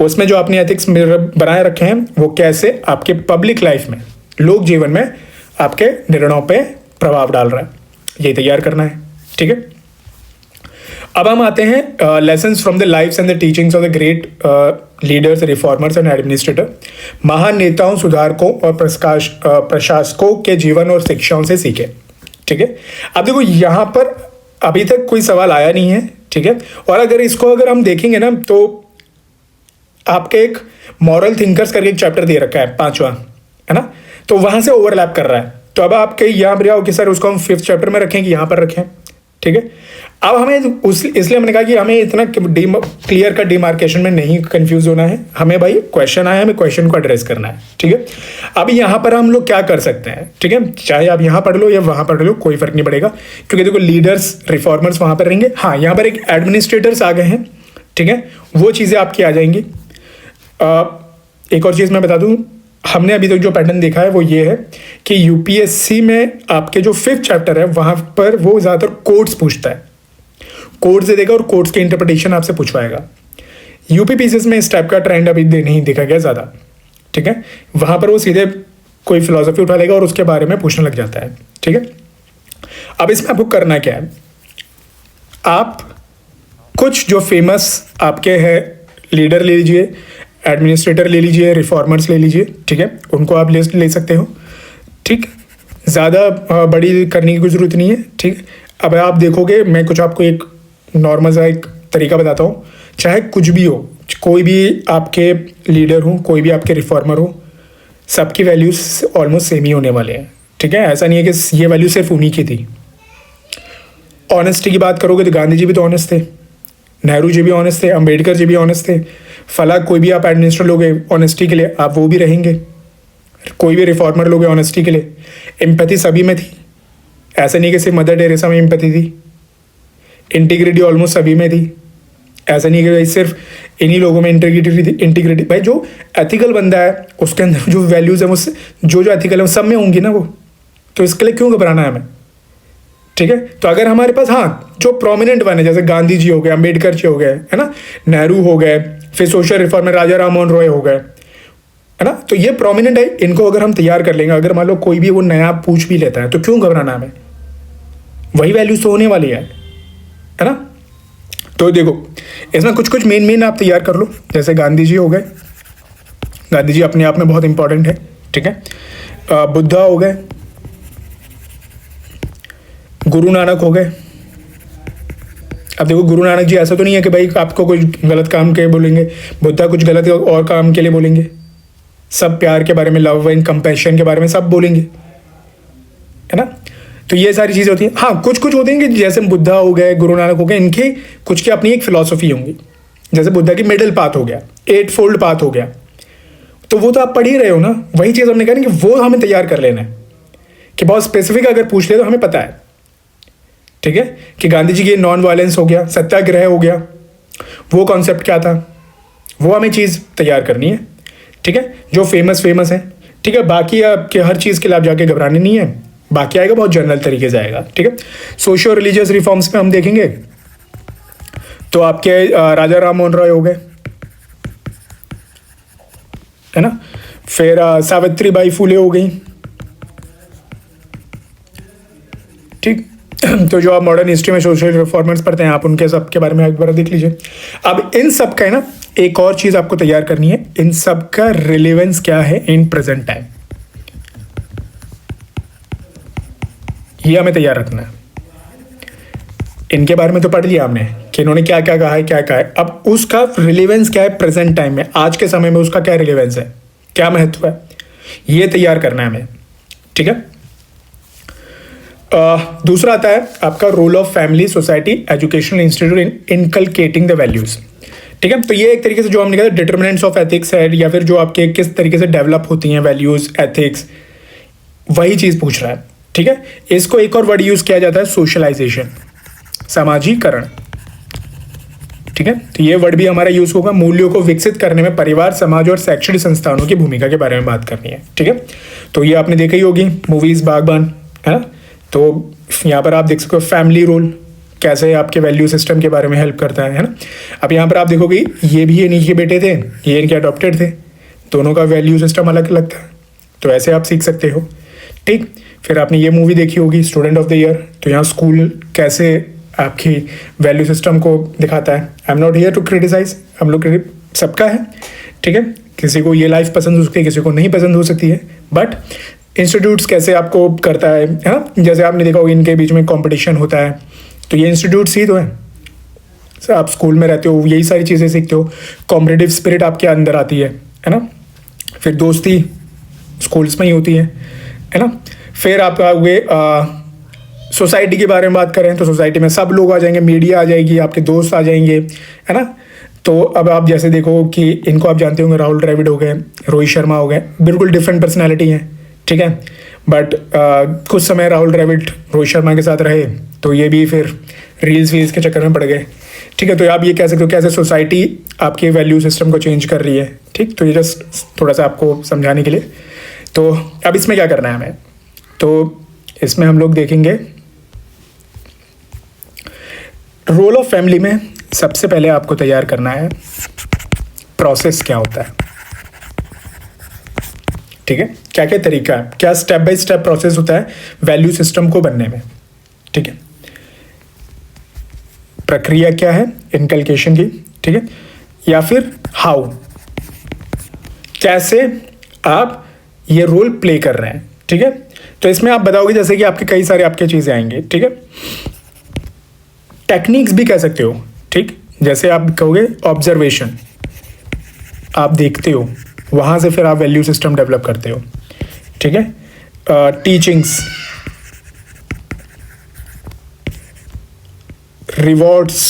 उसमें जो आपने एथिक्स बनाए रखे हैं वो कैसे आपके पब्लिक लाइफ में, लोक जीवन में आपके निर्णयों पे प्रभाव डाल रहा है, ये तैयार करना है, ठीक है। अब हम आते हैं lessons from the lifes and the teachings of the great leaders, reformers and administrator, महान नेताओं, सुधारकों और प्रशासकों के जीवन और शिक्षाओं से सीखे, ठीक है। अब देखो यहाँ पर अभी तक कोई सवाल आया नहीं है, ठीक है। और अगर हम देखेंगे ना तो आपके एक मॉरल थिंकर्स करके एक चैप्टर दे रखा है 5वां, है ना, तो वहां से ओवरलैप कर रहा है। तो अब आप कहीं यहाँ पर आओ कि सर उसको हम 5th चैप्टर में रखें कि यहाँ पर रखें, ठीक है। अब हमें इसलिए हमने कहा कि हमें इतना क्लियर का डिमार्केशन में नहीं कंफ्यूज होना है, हमें भाई क्वेश्चन आया, हमें क्वेश्चन को एड्रेस करना है, ठीक है। अब यहाँ पर हम लोग क्या कर सकते हैं, ठीक है, चाहे आप यहाँ पढ़ लो या वहाँ पढ़ लो कोई फर्क नहीं पड़ेगा, क्योंकि देखो लीडर्स, रिफॉर्मर्स वहाँ पर रहेंगे। हाँ, यहाँ पर एक एडमिनिस्ट्रेटर्स आ गए हैं, ठीक है, वो चीज़ें आपकी आ जाएंगी। एक और चीज़ मैं बता दूं, हमने अभी तक जो पैटर्न देखा है वो ये है कि यूपीएससी में आपके जो 5th चैप्टर है वहाँ पर वो ज़्यादातर कोड्स पूछता है, कोड से देगा और कोड्स के इंटरप्रिटेशन आपसे पूछवाएगा। यूपी पीसीएस में इस टाइप का ट्रेंड अभी नहीं देखा गया ज़्यादा, ठीक है। वहाँ पर वो सीधे कोई फिलॉसफी उठा लेगा और उसके बारे में पूछने लग जाता है, ठीक है। अब इसमें आपको करना क्या है, आप कुछ जो फेमस आपके हैं लीडर ले लीजिए, एडमिनिस्ट्रेटर ले लीजिए, रिफॉर्मर्स ले लीजिए, ठीक है, उनको आप लिस्ट ले सकते हो, ठीक। ज़्यादा बड़ी करने की कोई ज़रूरत नहीं है, ठीक। अब आप देखोगे, मैं कुछ आपको एक नॉर्मल सा एक तरीका बताता हूँ, चाहे कुछ भी हो, कोई भी आपके लीडर हो, कोई भी आपके रिफॉर्मर हो, सबकी वैल्यूज़ ऑलमोस्ट सेम ही होने वाले हैं, ठीक है। ऐसा नहीं है कि ये वैल्यू सिर्फ उन्हीं की थी। ऑनेस्टी की बात करोगे तो गांधी जी भी तो ऑनेस्ट थे, नेहरू जी भी ऑनेस्ट थे, अंबेडकर जी भी ऑनेस्ट थे, फला कोई भी आप एडमिनिस्ट्रेटर लोगे ऑनेस्टी के लिए, आप वो भी रहेंगे। कोई भी रिफॉर्मर लोगे ऑनेस्टी के लिए, एम्पैथी सभी में थी, ऐसा नहीं कि सिर्फ मदर टेरेसा में एम्पैथी थी। इंटीग्रिटी ऑलमोस्ट सभी में थी, ऐसा नहीं कि भाई सिर्फ इन्हीं लोगों में इंटीग्रिटी भाई जो एथिकल बंदा है उसके अंदर जो वैल्यूज़ हैं वो जो एथिकल है वो सब में होंगी ना वो, तो इसके लिए क्यों घबराना है हमें, ठीक है। तो अगर हमारे पास हाँ जो प्रोमिनेंट बने, जैसे गांधी जी हो गए, अंबेडकर जी हो गए, है ना, नेहरू हो गए, फिर सोशल रिफॉर्मर राजा राम मोहन रॉय हो गए, है ना, तो ये प्रोमिनेंट है, इनको अगर हम तैयार कर लेंगे, अगर मान लो कोई भी वो नया पूछ भी लेता है तो क्यों घबराना हमें, वही वैल्यूज तो होने वाली है ना। तो देखो इसमें कुछ कुछ मेन आप तैयार कर लो, जैसे गांधी जी हो गए, गांधी जी अपने आप में बहुत इंपॉर्टेंट है, ठीक है। बुद्धा हो गए, गुरु नानक हो गए। अब देखो गुरु नानक जी ऐसा तो नहीं है कि भाई आपको कोई गलत काम के बोलेंगे, बुद्धा कुछ गलत और काम के लिए बोलेंगे, सब प्यार के बारे में, लव एंड कंपैशन के बारे में सब बोलेंगे, है ना। तो ये सारी चीज़ें होती हैं। हाँ कुछ कुछ होते हैं कि जैसे बुद्धा हो गए, गुरु नानक हो गए, इनके कुछ की अपनी एक फिलॉसफी होंगी, जैसे बुद्धा की मिडिल पाथ हो गया, 8 फोल्ड पाथ हो गया, तो वो तो आप पढ़ ही रहे हो ना। वही चीज़ हमने कहा कि वो हमें तैयार कर लेना है कि बहुत स्पेसिफिक अगर पूछ ले तो हमें पता है, ठीक है, कि गांधी जी की नॉन वायलेंस हो गया, सत्याग्रह हो गया, वो कॉन्सेप्ट क्या था, वो हमें चीज़ तैयार करनी है, ठीक है, जो फेमस है, ठीक है। बाकी आपके हर चीज़ के लिए आप जाके घबराने नहीं है, बाकी आएगा बहुत जनरल तरीके से आएगा, ठीक है। सोशियो रिलीजियस रिफॉर्म्स में हम देखेंगे तो आपके राजा राम मोहन रॉय हो गए, है ना, फिर सावित्रीबाई फुले हो गई, ठीक। तो जो आप मॉडर्न हिस्ट्री में सोशल रिफॉर्मर्स पढ़ते हैं आप उनके सब के बारे में एक बार देख लीजिए। अब इन सब का है ना एक और चीज आपको तैयार करनी है, इन सब का रिलेवेंस क्या है इन प्रेजेंट टाइम, ये हमें तैयार रखना है। इनके बारे में तो पढ़ लिया हमने कि इन्होंने क्या क्या कहा है, क्या कहा है, अब उसका रिलेवेंस क्या है प्रेजेंट टाइम में, आज के समय में उसका क्या रिलेवेंस है, क्या महत्व है, ये तैयार करना है हमें, ठीक है। दूसरा आता है आपका role of family, society, educational institute in inculcating the values, ठीक है। तो ये एक तरीके से जो हमने कहा डिटर्मिनेंट्स ऑफ एथिक्स है, या फिर जो आपके किस तरीके से डेवलप होती हैं वैल्यूज, एथिक्स, वही चीज़ पूछ रहा है, ठीक है। इसको एक और वर्ड यूज किया जाता है सोशलाइजेशन, सामाजिकरण, ठीक है। तो ये वर्ड भी हमारा यूज होगा। मूल्यों को विकसित करने में परिवार, समाज और शैक्षणिक संस्थानों की भूमिका के बारे में बात करनी है, ठीक है। तो ये आपने देखी ही होगी मूवीज बागबान, है ना। तो यहाँ पर आप देख सकते हो फैमिली रोल कैसे आपके वैल्यू सिस्टम के बारे में हेल्प करता है ना। अब यहाँ पर आप देखोगे ये भी इन्हीं के बेटे थे, ये इनके अडॉप्टेड थे, दोनों का वैल्यू सिस्टम अलग अलग था, तो ऐसे आप सीख सकते हो, ठीक। फिर आपने ये मूवी देखी होगी स्टूडेंट ऑफ द ईयर, तो यहाँ स्कूल कैसे आपकी वैल्यू सिस्टम को दिखाता है। I am not here to criticise, हम लोग सबका है, ठीक है, किसी को ये लाइफ पसंद हो सकती है, किसी को नहीं पसंद हो सकती है, बट इंस्टीट्यूट्स कैसे आपको करता है ना। जैसे आपने देखा होगा इनके बीच में कंपटीशन होता है, तो ये इंस्टीट्यूट्स ही तो है। आप स्कूल में रहते हो, यही सारी चीज़ें सीखते हो, कॉम्पिटिटिव स्पिरिट आपके अंदर आती है ना। फिर दोस्ती स्कूल्स में ही होती है ना। फिर आप आओगे सोसाइटी के बारे में बात करें तो सोसाइटी में सब लोग आ जाएंगे, मीडिया आ जाएगी, आपके दोस्त आ जाएंगे, है ना। तो अब आप जैसे देखो कि इनको आप जानते होंगे, राहुल द्रविड़ हो गए, रोहित शर्मा हो गए, बिल्कुल डिफरेंट पर्सनैलिटी है, ठीक है। बट कुछ समय राहुल द्रविड़ रोहित शर्मा के साथ रहे तो ये भी फिर रील्स वील्स के चक्कर में पड़ गए, ठीक है। तो आप ये कह सकते हो कैसे सोसाइटी आपके वैल्यू सिस्टम को चेंज कर रही है। ठीक, तो ये जस्ट थोड़ा सा आपको समझाने के लिए। तो अब इसमें क्या करना है हमें, तो इसमें हम लोग देखेंगे रोल ऑफ फैमिली में सबसे पहले आपको तैयार करना है प्रोसेस क्या होता है। ठीक है, क्या क्या तरीका है, क्या स्टेप बाय स्टेप प्रोसेस होता है वैल्यू सिस्टम को बनने में। ठीक है, प्रक्रिया क्या है इनकलकेशन की। ठीक है, या फिर हाउ, कैसे आप ये रोल प्ले कर रहे हैं। ठीक है, तो इसमें आप बताओगे जैसे कि आपके कई सारे आपके चीजें आएंगे। ठीक है, टेक्निक्स भी कह सकते हो। ठीक, जैसे आप कहोगे ऑब्जर्वेशन, आप देखते हो, वहां से फिर आप वैल्यू सिस्टम डेवलप करते हो। ठीक है, टीचिंग्स, रिवॉर्ड्स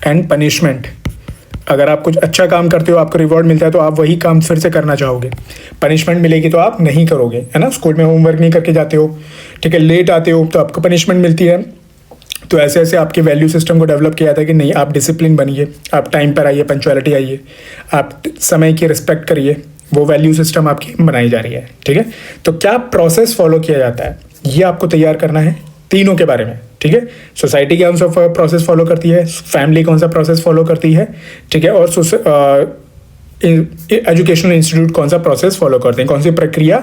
एंड पनिशमेंट, अगर आप कुछ अच्छा काम करते हो आपको रिवॉर्ड मिलता है तो आप वही काम फिर से करना चाहोगे। पनिशमेंट मिलेगी तो आप नहीं करोगे, है ना। स्कूल में होमवर्क नहीं करके जाते हो, ठीक है, लेट आते हो तो आपको पनिशमेंट मिलती है। तो ऐसे ऐसे आपके वैल्यू सिस्टम को डेवलप किया था कि नहीं, आप डिसिप्लिन बनिए, आप टाइम पर आइए, पंक्चुअलिटी आइए, आप समय की रिस्पेक्ट करिए, वो वैल्यू सिस्टम आपकी बनाई जा रही है। ठीक है, तो क्या प्रोसेस फॉलो किया जाता है ये आपको तैयार करना है तीनों के बारे में। ठीक है, सोसाइटी कौन सा प्रोसेस फॉलो करती है, फैमिली कौन सा प्रोसेस फॉलो करती है, ठीक है, और एजुकेशनल इंस्टीट्यूट कौन सा प्रोसेस फॉलो करते हैं, कौन सी प्रक्रिया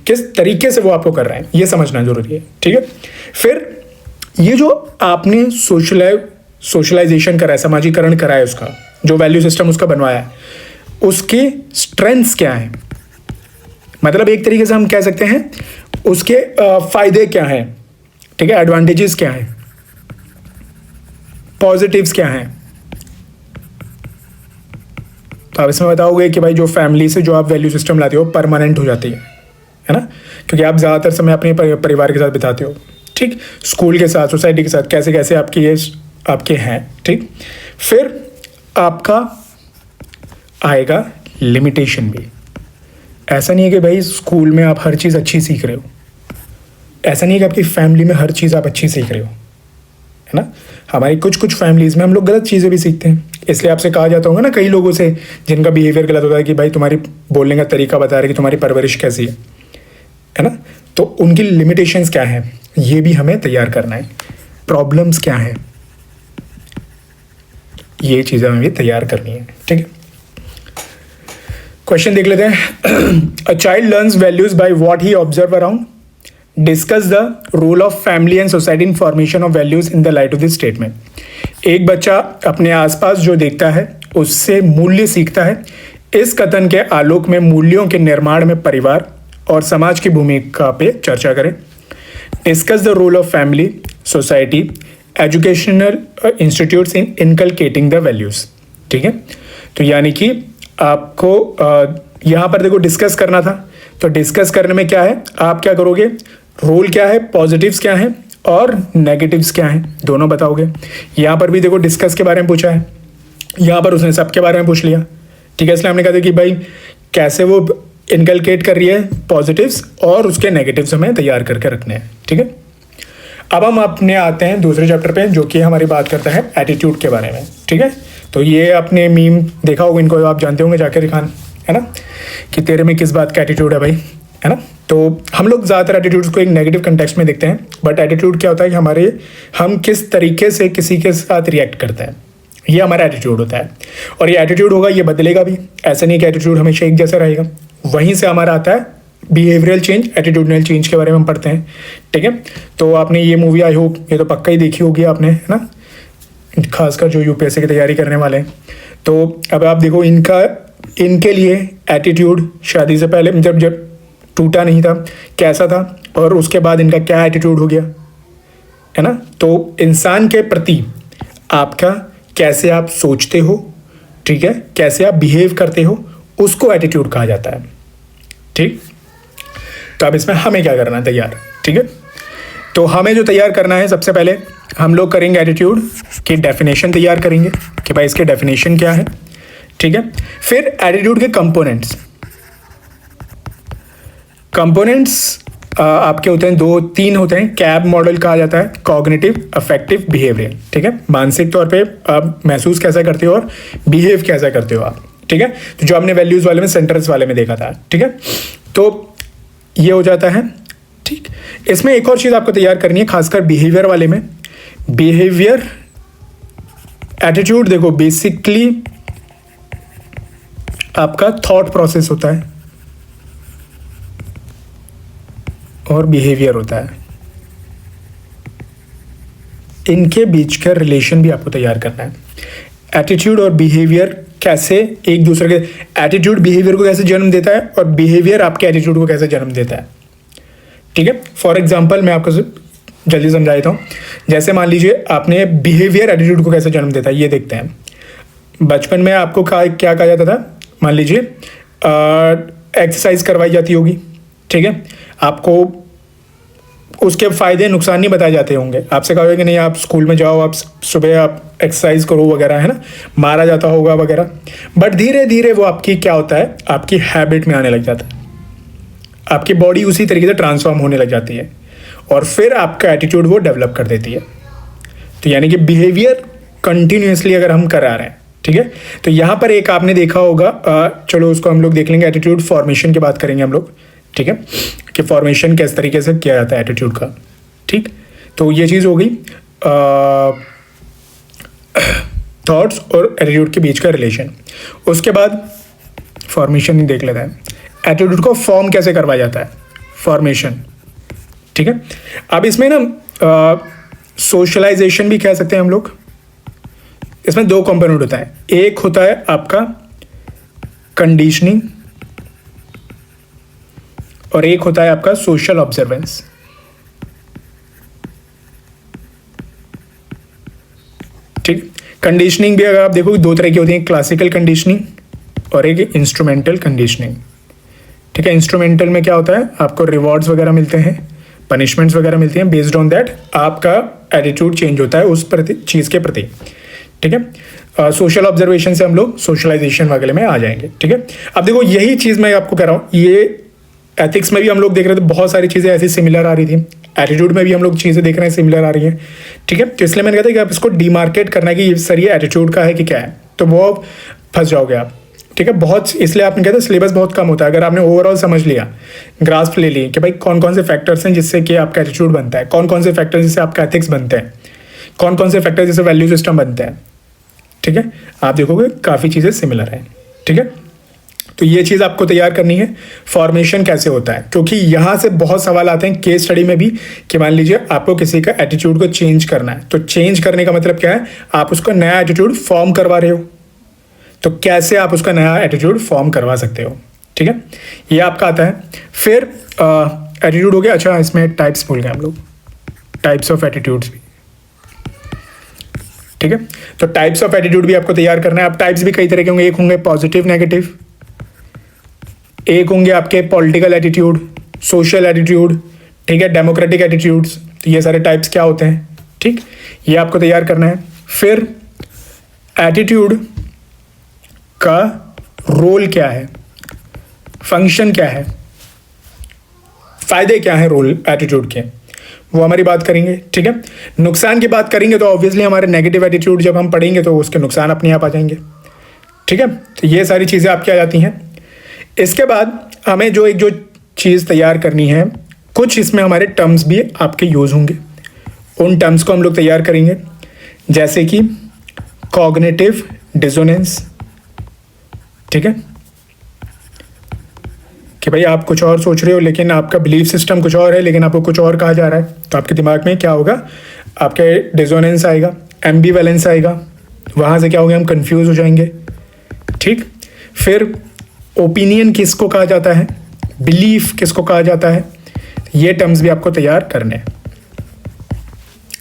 किस तरीके से वो आपको कर रहे हैं, ये समझना जरूरी है। ठीक है, फिर ये जो आपने सोशलाइजेशन करा है, समाजीकरण करा है, उसका जो वैल्यू सिस्टम उसका बनवाया है, उसके स्ट्रेंथ्स क्या हैं, मतलब एक तरीके से हम कह सकते हैं उसके फायदे क्या हैं। ठीक है, एडवांटेजेस क्या हैं, पॉजिटिव्स क्या हैं। तो आप इसमें बताओगे कि भाई जो फैमिली से जो आप वैल्यू सिस्टम लाते हो परमानेंट हो जाती है ना, क्योंकि आप ज़्यादातर समय अपने परिवार के साथ बिताते हो। ठीक, स्कूल के साथ, सोसाइटी के साथ कैसे कैसे आपके ये आपके हैं। ठीक, फिर आपका आएगा लिमिटेशन भी। ऐसा नहीं है कि भाई स्कूल में आप हर चीज़ अच्छी सीख रहे हो, ऐसा नहीं है कि आपकी फैमिली में हर चीज़ आप अच्छी सीख रहे हो, है ना। हमारी कुछ कुछ फैमिलीज़ में हम लोग गलत चीज़ें भी सीखते हैं, इसलिए आपसे कहा जाता होगा ना कई लोगों से जिनका बिहेवियर गलत होता है कि भाई तुम्हारी बोलने का तरीका बता रहे कि तुम्हारी परवरिश कैसी है ना। तो उनकी लिमिटेशंस क्या हैं ये भी हमें तैयार करना है, प्रॉब्लम्स क्या हैं ये चीज़ें हमें भी तैयार करनी है। ठीक है, क्वेश्चन देख लेते हैं। A child learns values by what he observe around, discuss the role of family and society in formation of values in the light of this statement. एक बच्चा अपने आसपास जो देखता है उससे मूल्य सीखता है। इस कथन के आलोक में मूल्यों के निर्माण में परिवार और समाज की भूमिका पे चर्चा करें। Discuss the role of family, society, educational institutes in inculcating the values. ठीक है, तो यानी कि आपको यहाँ पर देखो डिस्कस करना था, तो डिस्कस करने में क्या है, आप क्या करोगे, रोल क्या है, पॉजिटिव्स क्या हैं और नेगेटिव्स क्या हैं, दोनों बताओगे। यहाँ पर भी देखो डिस्कस के बारे में पूछा है, यहाँ पर उसने सबके बारे में पूछ लिया। ठीक है, इसलिए हमने कहा था कि भाई कैसे वो इनकलकेट कर रही है पॉजिटिव्स और उसके नेगेटिव्स हमें तैयार करके रखने हैं। ठीक है, अब हम अपने आते हैं दूसरे चैप्टर पे जो कि हमारी बात करता है एटीट्यूड के बारे में। ठीक है, तो ये आपने मीम देखा होगा, इनको आप जानते होंगे जाकिर खान, है ना, कि तेरे में किस बात का एटीट्यूड है भाई, है ना। तो हम लोग ज़्यादातर एटीट्यूड्स को एक नेगेटिव कंटेक्स्ट में देखते हैं, बट एटीट्यूड क्या होता है कि हम किस तरीके से किसी के साथ रिएक्ट करते हैं, ये हमारा एटीट्यूड होता है। और ये एटीट्यूड होगा, ये बदलेगा भी, ऐसा नहीं कि एटीट्यूड हमेशा एक जैसा रहेगा। वहीं से हमारा आता है बिहेवियरल चेंज, एटीट्यूडनल चेंज के बारे में हम पढ़ते हैं। ठीक है, तो आपने ये मूवी आई होप ये तो पक्का ही देखी होगी आपने, है ना, खासकर जो यूपीएससी की तैयारी करने वाले हैं। तो अब आप देखो इनके लिए एटीट्यूड शादी से पहले जब टूटा नहीं था कैसा था, और उसके बाद इनका क्या एटीट्यूड हो गया, है ना। तो इंसान के प्रति आपका कैसे आप सोचते हो, ठीक है, कैसे आप बिहेव करते हो, उसको एटीट्यूड कहा जाता है। ठीक, तो अब इसमें हमें क्या करना है तैयार। ठीक है, तो हमें जो तैयार करना है सबसे पहले हम लोग करेंगे एटीट्यूड की डेफिनेशन तैयार करेंगे कि भाई इसके डेफिनेशन क्या है। ठीक है, फिर एटीट्यूड के कंपोनेंट्स आपके होते हैं, 2-3 होते हैं। कैब मॉडल कहा जाता है, कॉग्निटिव, अफेक्टिव, बिहेवियर। ठीक है, मानसिक तौर पे आप महसूस कैसा करते हो और बिहेव कैसा करते हो आप। ठीक है, तो जो आपने वैल्यूज वाले में, सेंटर्स वाले में देखा था। ठीक है, तो ये हो जाता है। ठीक, इसमें एक और चीज आपको तैयार करनी है, खासकर बिहेवियर वाले में। बिहेवियर एटीट्यूड देखो, बेसिकली आपका थॉट प्रोसेस होता है और बिहेवियर होता है। इनके बीच का रिलेशन भी आपको तैयार करना है। एटीट्यूड और बिहेवियर कैसे एक दूसरे के, एटीट्यूड बिहेवियर को कैसे जन्म देता है और बिहेवियर आपके एटीट्यूड को कैसे जन्म देता है। ठीक है, फॉर एग्जाम्पल मैं आपको जल्दी समझा देता हूँ। जैसे मान लीजिए आपने बिहेवियर एटीट्यूड को कैसे जन्म देता है, ये देखते हैं। बचपन में आपको क्या कहा जाता था, मान लीजिए एक्सरसाइज करवाई जाती होगी। ठीक है, आपको उसके फायदे नुकसान नहीं बताए जाते होंगे। आपसे कहा होगा कि नहीं आप स्कूल में जाओ, आप सुबह आप एक्सरसाइज करो वगैरह, है ना, मारा जाता होगा वगैरह। बट धीरे धीरे वो आपकी क्या होता है, आपकी हैबिट में आने लग जाता है। आपकी बॉडी उसी तरीके से ट्रांसफॉर्म होने लग जाती है और फिर आपका एटीट्यूड वो डेवलप कर देती है। तो यानी कि बिहेवियर कंटिन्यूसली अगर हम करा रहे हैं, ठीक है, तो यहाँ पर एक आपने देखा होगा, चलो उसको हम लोग देख लेंगे। एटीट्यूड फॉर्मेशन की बात करेंगे हम लोग। ठीक है, कि फॉर्मेशन किस तरीके से किया जाता है एटीट्यूड का। ठीक, तो ये चीज़ हो गई थॉट्स और एटीट्यूड के बीच का रिलेशन। उसके बाद फॉर्मेशन ही देख लेते हैं, एटीट्यूड को फॉर्म कैसे करवाया जाता है, फॉर्मेशन। ठीक है, अब इसमें ना सोशलाइजेशन भी कह सकते हैं हम लोग। इसमें 2 कंपोनेंट होता है, एक होता है आपका कंडीशनिंग और एक होता है आपका सोशल ऑब्जर्वेंस। ठीक, कंडीशनिंग भी अगर आप देखो 2 तरह की होती है, क्लासिकल कंडीशनिंग और एक इंस्ट्रूमेंटल कंडीशनिंग। ठीक है, इंस्ट्रूमेंटल में क्या होता है, आपको रिवॉर्ड्स वगैरह मिलते हैं, पनिशमेंट्स वगैरह मिलती हैं, बेस्ड ऑन दैट आपका एटीट्यूड चेंज होता है उस प्रति चीज़ के प्रति। ठीक है, सोशल ऑब्जर्वेशन से हम लोग सोशलाइजेशन वगैरह में आ जाएंगे। ठीक है, अब देखो यही चीज़ मैं आपको कह रहा हूँ, ये एथिक्स में भी हम लोग देख रहे थे, बहुत सारी चीज़ें ऐसी सिमिलर आ रही थी। एटीट्यूड में भी हम लोग चीज़ें देख रहे हैं सिमिलर आ रही हैं। ठीक है, तो इसलिए मैंने कहा था कि आप इसको डिमार्केट करना है कि ये सर ये एटीट्यूड का है कि क्या है, तो वो फंस जाओगे आप। ठीक है, बहुत, इसलिए आपने कहते हैं सिलेबस बहुत कम होता है। अगर आपने ओवरऑल समझ लिया, ग्रास्प ले ली कि भाई कौन कौन से फैक्टर्स हैं जिससे कि आपका एटीट्यूड बनता है, कौन कौन से फैक्टर्स जिससे आपका एथिक्स बनते हैं, कौन कौन से फैक्टर्स जिससे वैल्यू सिस्टम बनते हैं। ठीक है, आप देखोगे काफ़ी चीज़ें सिमिलर हैं। ठीक है, तो ये चीज़ आपको तैयार करनी है, फॉर्मेशन कैसे होता है, क्योंकि यहाँ से बहुत सवाल आते हैं केस स्टडी में भी कि मान लीजिए आपको किसी का एटीट्यूड को चेंज करना है, तो चेंज करने का मतलब क्या है, आप उसको नया एटीट्यूड फॉर्म करवा रहे हो, तो कैसे आप उसका नया एटीट्यूड फॉर्म करवा सकते हो। ठीक है, ये आपका आता है। फिर एटीट्यूड हो गया। अच्छा, इसमें टाइप्स भूल गए हम लोग, टाइप्स ऑफ एटीट्यूड्स भी। ठीक है, तो टाइप्स ऑफ एटीट्यूड भी आपको तैयार करना है। आप टाइप्स भी कई तरह के होंगे, एक होंगे पॉजिटिव नेगेटिव, एक होंगे आपके पॉलिटिकल एटीट्यूड, सोशल एटीट्यूड, ठीक है, डेमोक्रेटिक एटीट्यूड्स। तो ये सारे टाइप्स क्या होते हैं, ठीक, ये आपको तैयार करना है। फिर एटीट्यूड का रोल क्या है, फंक्शन क्या है, फायदे क्या है रोल एटीट्यूड के, वो हमारी बात करेंगे। ठीक है, नुकसान की बात करेंगे तो ऑब्वियसली हमारे नेगेटिव एटीट्यूड जब हम पढ़ेंगे तो उसके नुकसान अपने आप आ जाएंगे। ठीक है, तो ये सारी चीज़ें आपकी आ जाती हैं। इसके बाद हमें जो चीज़ तैयार करनी है, कुछ इसमें हमारे टर्म्स भी आपके यूज़ होंगे, उन टर्म्स को हम लोग तैयार करेंगे, जैसे कि कॉग्निटिव डिसोनेंस। ठीक है, कि भाई आप कुछ और सोच रहे हो लेकिन आपका बिलीफ सिस्टम कुछ और है, लेकिन आपको कुछ और कहा जा रहा है, तो आपके दिमाग में क्या होगा, आपके डिसोनेंस आएगा, एम्बिवैलेंस आएगा, वहाँ से क्या होगा, हम कंफ्यूज हो जाएंगे। ठीक, फिर ओपिनियन किसको कहा जाता है, बिलीफ किसको कहा जाता है, ये टर्म्स भी आपको तैयार करने हैं।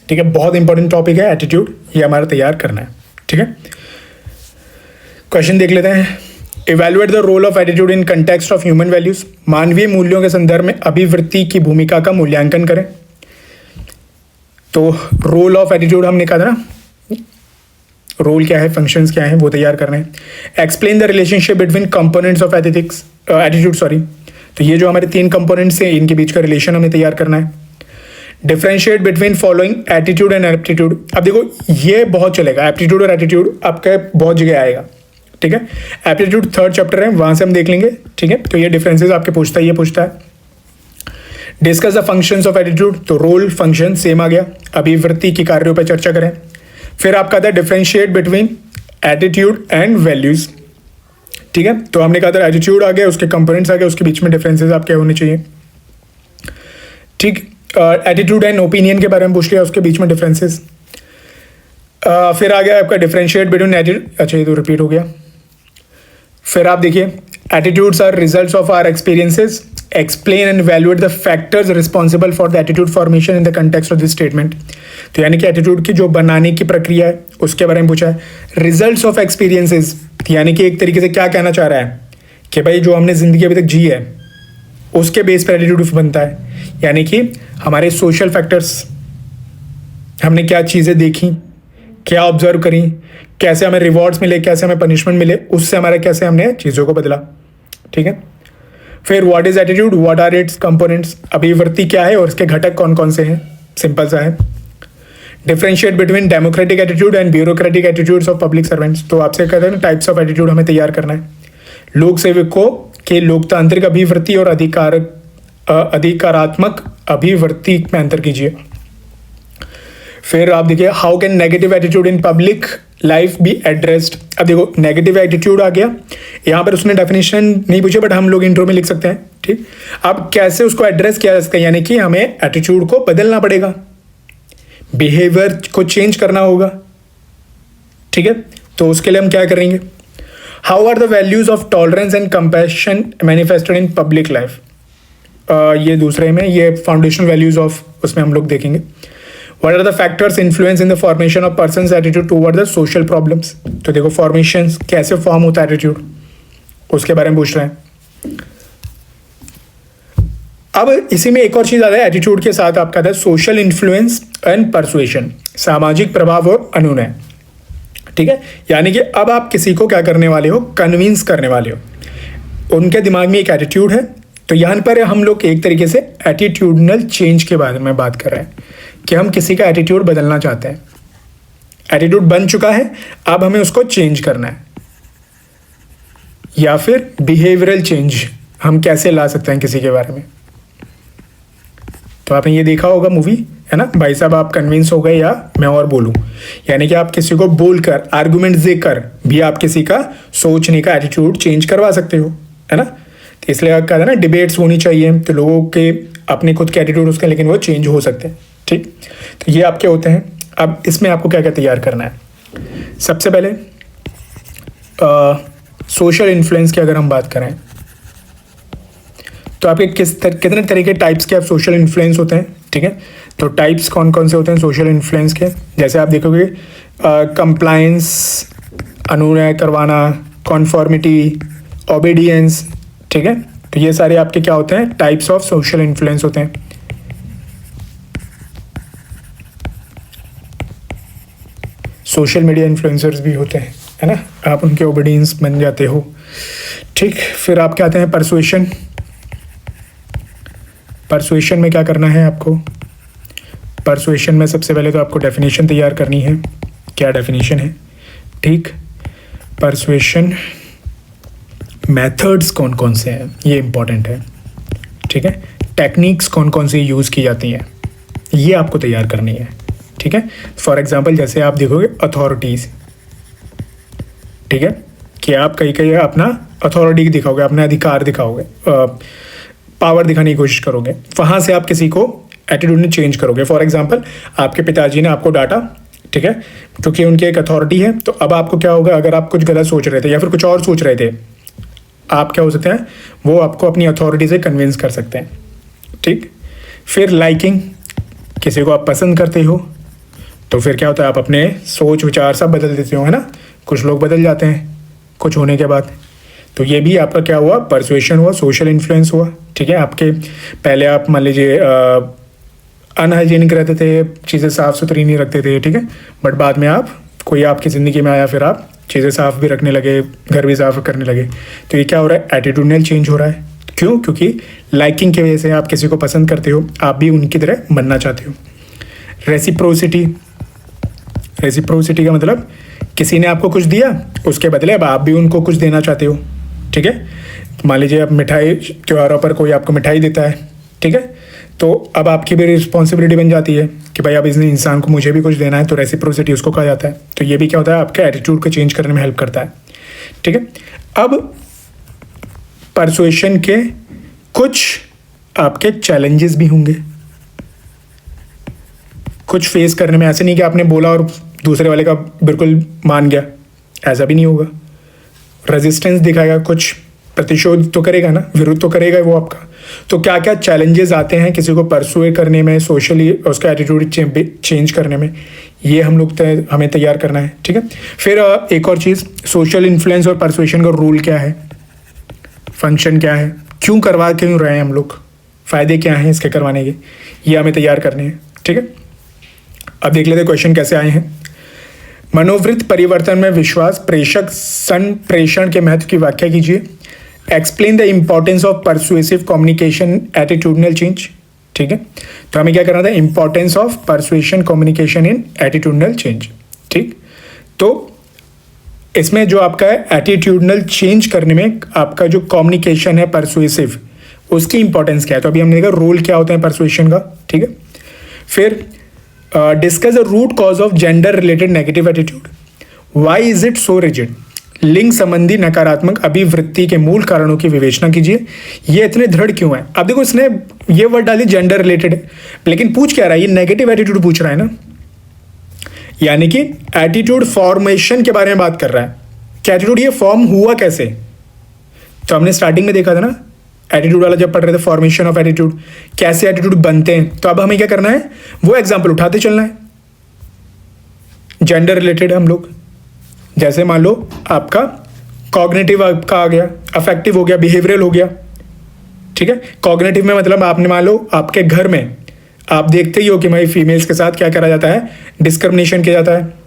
ठीक है, बहुत इंपॉर्टेंट टॉपिक है एटीट्यूड, ये हमारा तैयार करना है। ठीक है, क्वेश्चन देख लेते हैं। Evaluate the role of attitude in context of human values. मानवीय मूल्यों के संदर्भ में अभिवृत्ति की भूमिका का मूल्यांकन करें। तो रोल ऑफ एटीट्यूड हमने कहा था ना, रोल क्या है, फंक्शंस क्या है, वो तैयार करना है। Explain the relationship between components of ethics attitude, sorry. तो ये जो हमारे 3 कंपोनेंट्स हैं इनके बीच का रिलेशन हमें तैयार करना है। Differentiate between following attitude and aptitude. अब देखो ये बहुत चलेगा, एप्टीट्यूड और एटीट्यूड आपका बहुत जगह आएगा, ठीक है। एप्टीट्यूड 3rd चैप्टर है, वहां से हम देख लेंगे, ठीक है। तो ये डिफरेंसेस आपके पूछता है, ये पूछता है। Discuss the functions of attitude, तो रोल फंक्शन सेम आ गया। अभिवृत्ति की कार्यों पर चर्चा करें। फिर आपका था differentiate between attitude and values, ठीक है। तो हमने कहा था एटीट्यूड आ गया, उसके कंपोनेंट्स आ गए, उसके बीच में डिफरेंसेस आपके होने चाहिए, ठीक। एटीट्यूड एंड ओपिनियन के बारे में पूछ लिया, उसके बीच में डिफरेंसेस। फिर आ गया आपका डिफरेंशिएट बिटवीन एटीट्यूड, अच्छा ये तो रिपीट हो गया। फिर आप देखिए attitudes are results of our experiences, explain and evaluate the factors responsible for the attitude formation in the context of this statement. तो यानी कि एटीट्यूड की जो बनाने की प्रक्रिया है उसके बारे में पूछा है। रिजल्ट्स ऑफ एक्सपीरियंसेस, यानी कि एक तरीके से क्या कहना चाह रहा है कि भाई जो हमने जिंदगी अभी तक जी है उसके बेस पर एटीट्यूड बनता है। यानी कि हमारे सोशल फैक्टर्स, हमने क्या चीज़ें देखी, क्या ऑब्जर्व करी, कैसे हमें रिवॉर्ड्स मिले, कैसे हमें पनिशमेंट मिले, उससे हमारा कैसे हमने चीज़ों को बदला, ठीक है। फिर what is attitude, what are its components, अभिवृत्ति क्या है और इसके घटक कौन कौन से हैं, सिंपल सा है। Differentiate between democratic attitude and bureaucratic attitudes of public servants, तो आपसे कहते हैं टाइप्स ऑफ एटीट्यूड हमें तैयार करना है। लोक सेवकों के लोकतांत्रिक अभिवृत्ति और अधिकारात्मक अभिवृत्ति में अंतर कीजिए। फिर आप देखिए how can negative attitude in public life be addressed. अब देखो नेगेटिव एटीट्यूड आ गया, यहाँ पर उसने डेफिनेशन नहीं पूछे बट हम लोग इंट्रो में लिख सकते हैं, ठीक। अब कैसे उसको एड्रेस किया जा सकता है, यानी कि हमें एटीट्यूड को बदलना पड़ेगा, बिहेवियर को चेंज करना होगा, ठीक है। तो उसके लिए हम क्या करेंगे, how are the values of tolerance and compassion manifested in public life. ये दूसरे में ये फाउंडेशनल वैल्यूज ऑफ, उसमें हम लोग देखेंगे। What are the factors influence in the formation of person's attitude toward the social problems? तो देखो फॉर्मेशन कैसे फॉर्म होता है एटीट्यूड, उसके बारे में पूछ रहे हैं। अब इसी में एक और चीज आता है एटीट्यूड के साथ, आपका आता है सोशल इन्फ्लुएंस एंड परसुएशन, सामाजिक प्रभाव और अनुनय, ठीक है। यानी कि अब आप किसी को क्या करने वाले हो, कन्विंस करने वाले हो। उनके दिमाग में एक एटीट्यूड है, तो यहाँ पर हम लोग एक तरीके से एटीट्यूडनल चेंज के बारे में बात कर रहे हैं कि हम किसी का एटीट्यूड बदलना चाहते हैं। एटीट्यूड बन चुका है, अब हमें उसको चेंज करना है, या फिर बिहेवियरल चेंज हम कैसे ला सकते हैं किसी के बारे में। तो आपने ये देखा होगा मूवी, है ना, भाई साहब आप कन्विंस हो गए, या मैं और बोलूं, यानी कि आप किसी को बोलकर आर्गुमेंट देकर भी आप किसी का सोचने का एटीट्यूड चेंज करवा सकते हो, है ना। तो इसलिए कहते हैं ना डिबेट्स होनी चाहिए, तो लोगों के अपने खुद के एटीट्यूड उसके, लेकिन वो चेंज हो सकते हैं, ठीक। तो ये आपके होते हैं। अब इसमें आपको क्या क्या तैयार करना है, सबसे पहले सोशल इन्फ्लुएंस की अगर हम बात करें तो आपके कितने तरीके टाइप्स के आप सोशल इन्फ्लुएंस होते हैं, ठीक है। तो टाइप्स कौन कौन से होते हैं सोशल इन्फ्लुएंस के, जैसे आप देखोगे कंप्लायंस, अनुनय करवाना, कॉन्फॉर्मिटी, ओबीडियंस, ठीक है। तो ये सारे आपके क्या होते हैं, टाइप्स ऑफ सोशल इन्फ्लुएंस होते हैं। सोशल मीडिया इन्फ्लुएंसर्स भी होते हैं, है ना, आप उनके ओबीडियंस बन जाते हो, ठीक। फिर आप क्या आते हैं परसुएशन। परसुएशन में क्या करना है आपको, परसुएशन में सबसे पहले तो आपको डेफिनेशन तैयार करनी है, क्या डेफिनेशन है, ठीक। परसुएशन मेथड्स कौन कौन से हैं ये इंपॉर्टेंट है, ठीक है। टेक्निक्स कौन कौन सी यूज़ की जाती हैं ये आपको तैयार करनी है, ठीक है। फॉर एग्जांपल जैसे आप देखोगे अथॉरिटीज़, ठीक है, कि आप कहीं कहीं अपना अथॉरिटी दिखाओगे, अपना अधिकार दिखाओगे, पावर दिखाने की कोशिश करोगे, वहाँ से आप किसी को एटीट्यूड में चेंज करोगे। फॉर एग्जांपल आपके पिताजी ने आपको डांटा, ठीक है, क्योंकि उनकी एक अथॉरिटी है, तो अब आपको क्या होगा, अगर आप कुछ गलत सोच रहे थे या फिर कुछ और सोच रहे थे, आप क्या हो सकते हैं, वो आपको अपनी अथॉरिटी से कन्विंस कर सकते हैं, ठीक। फिर लाइकिंग, किसी को आप पसंद करते हो तो फिर क्या होता है, आप अपने सोच विचार सब बदल देते हो, है ना। कुछ लोग बदल जाते हैं कुछ होने के बाद, तो ये भी आपका क्या हुआ, परसुएशन हुआ, सोशल इन्फ्लुएंस हुआ, ठीक है। आपके पहले आप मान लीजिए अनहाइजीनिक रहते थे, चीज़ें साफ़ सुथरी नहीं रखते थे, ठीक है, बट बाद में आप कोई आपकी ज़िंदगी में आया, फिर आप चीज़ें साफ़ भी रखने लगे, घर भी साफ़ करने लगे, तो ये क्या हो रहा है, एटीट्यूडनल चेंज हो रहा है। क्यों? क्योंकि लाइकिंग की वजह से आप किसी को पसंद करते हो, आप भी उनकी तरह बनना चाहते हो। रेसिप्रोसिटी, रेसिप्रोसिटी का मतलब किसी ने आपको कुछ दिया, उसके बदले अब आप भी उनको कुछ देना चाहते हो। ठीक है, मान लीजिए अब मिठाई, त्योहारों पर कोई आपको मिठाई देता है, ठीक है, तो अब आपकी भी रिस्पॉन्सिबिलिटी बन जाती है कि भाई अब इस इंसान को मुझे भी कुछ देना है, तो रेसिप्रोसिटी उसको कहा जाता है। तो ये भी क्या होता है, आपके एटीट्यूड को चेंज करने में हेल्प करता है। ठीक है, अब परसुएशन के कुछ आपके चैलेंजेस भी होंगे कुछ फेस करने में। ऐसे नहीं कि आपने बोला और दूसरे वाले का बिल्कुल मान गया, ऐसा भी नहीं होगा। रेजिस्टेंस दिखाएगा, कुछ प्रतिशोध तो करेगा ना, विरोध तो करेगा वो आपका। तो क्या क्या चैलेंजेस आते हैं किसी को परसुए करने में, सोशली उसका एटीट्यूड चेंज करने में, ये हम लोग हमें तैयार करना है। ठीक है, फिर एक और चीज़, सोशल इन्फ्लुएंस और परसुएशन का रूल क्या है, फंक्शन क्या है, क्यों रहे हैं हम लोग, फ़ायदे क्या हैं इसके करवाने के, ये हमें तैयार करने हैं। ठीक है, अब देख लेते क्वेश्चन कैसे आए हैं। मनोवृत्त परिवर्तन में विश्वास, प्रेषक संप्रेषण के महत्व की व्याख्या कीजिए। Explain the importance of persuasive communication attitudinal change. ठीक है, तो हमें क्या करना था, importance of persuasion communication in attitudinal change. ठीक, तो इसमें जो आपका है एटीट्यूडनल चेंज करने में आपका जो कम्युनिकेशन है परसुएसिव, उसकी इंपॉर्टेंस क्या है। तो अभी हमने देखा रोल क्या होता है परसुएशन का। ठीक है, फिर discuss the root cause of gender related negative attitude, why is it so rigid. लिंग संबंधी नकारात्मक अभिवृत्ति के मूल कारणों की विवेचना कीजिए, ये इतने दृढ़ क्यों है। अब देखो इसने ये वर्ड डाली जेंडर रिलेटेड, लेकिन पूछ क्या रहा है, ये नेगेटिव एटीट्यूड पूछ रहा है ना, यानी कि एटीट्यूड फॉर्मेशन के बारे में बात कर रहा है कि एटीट्यूड ये फॉर्म हुआ कैसे। तो हमने स्टार्टिंग में देखा था ना, एटीट्यूड वाला जब पढ़ रहे थे, फॉर्मेशन ऑफ एटीट्यूड, कैसे एटीट्यूड बनते हैं। तो अब हमें क्या करना है, वो एग्जाम्पल उठाते चलना है जेंडर रिलेटेड। हम लोग जैसे मान लो आपका कॉग्निटिव आपका आ गया, अफेक्टिव हो गया, बिहेवियरल हो गया। ठीक है, कॉग्निटिव में मतलब आपने मान लो आपके घर में आप देखते ही हो कि भाई फीमेल्स के साथ क्या करा जाता है, डिस्क्रिमिनेशन किया जाता है।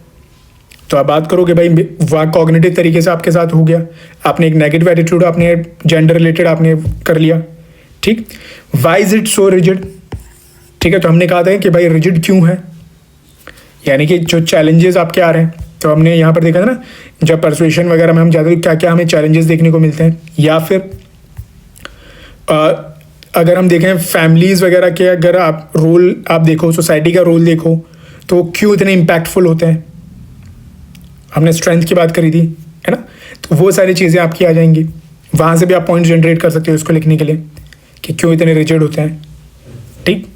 तो आप बात करोगे भाई वहाँ कॉग्निटिव तरीके से आपके साथ हो गया, आपने एक नेगेटिव एटीट्यूड आपने जेंडर रिलेटेड आपने कर लिया। ठीक, why is it so rigid. ठीक है, तो हमने कहा था कि भाई रिजिड क्यों है, यानी कि जो चैलेंजेस आपके आ रहे हैं। तो हमने यहाँ पर देखा था ना, जब परसुएशन वगैरह में हम जाते हैं क्या क्या हमें चैलेंजेस देखने को मिलते हैं। या फिर अगर हम देखें फैमिलीज़ वगैरह के, अगर आप रोल आप देखो, सोसाइटी का रोल देखो, तो क्यों इतने इम्पैक्टफुल होते हैं। हमने स्ट्रेंथ की बात करी थी, है ना, तो वो सारी चीज़ें आपकी आ जाएंगी। वहाँ से भी आप पॉइंट जनरेट कर सकते हो इसको लिखने के लिए कि क्यों इतने रिजिड होते हैं। ठीक,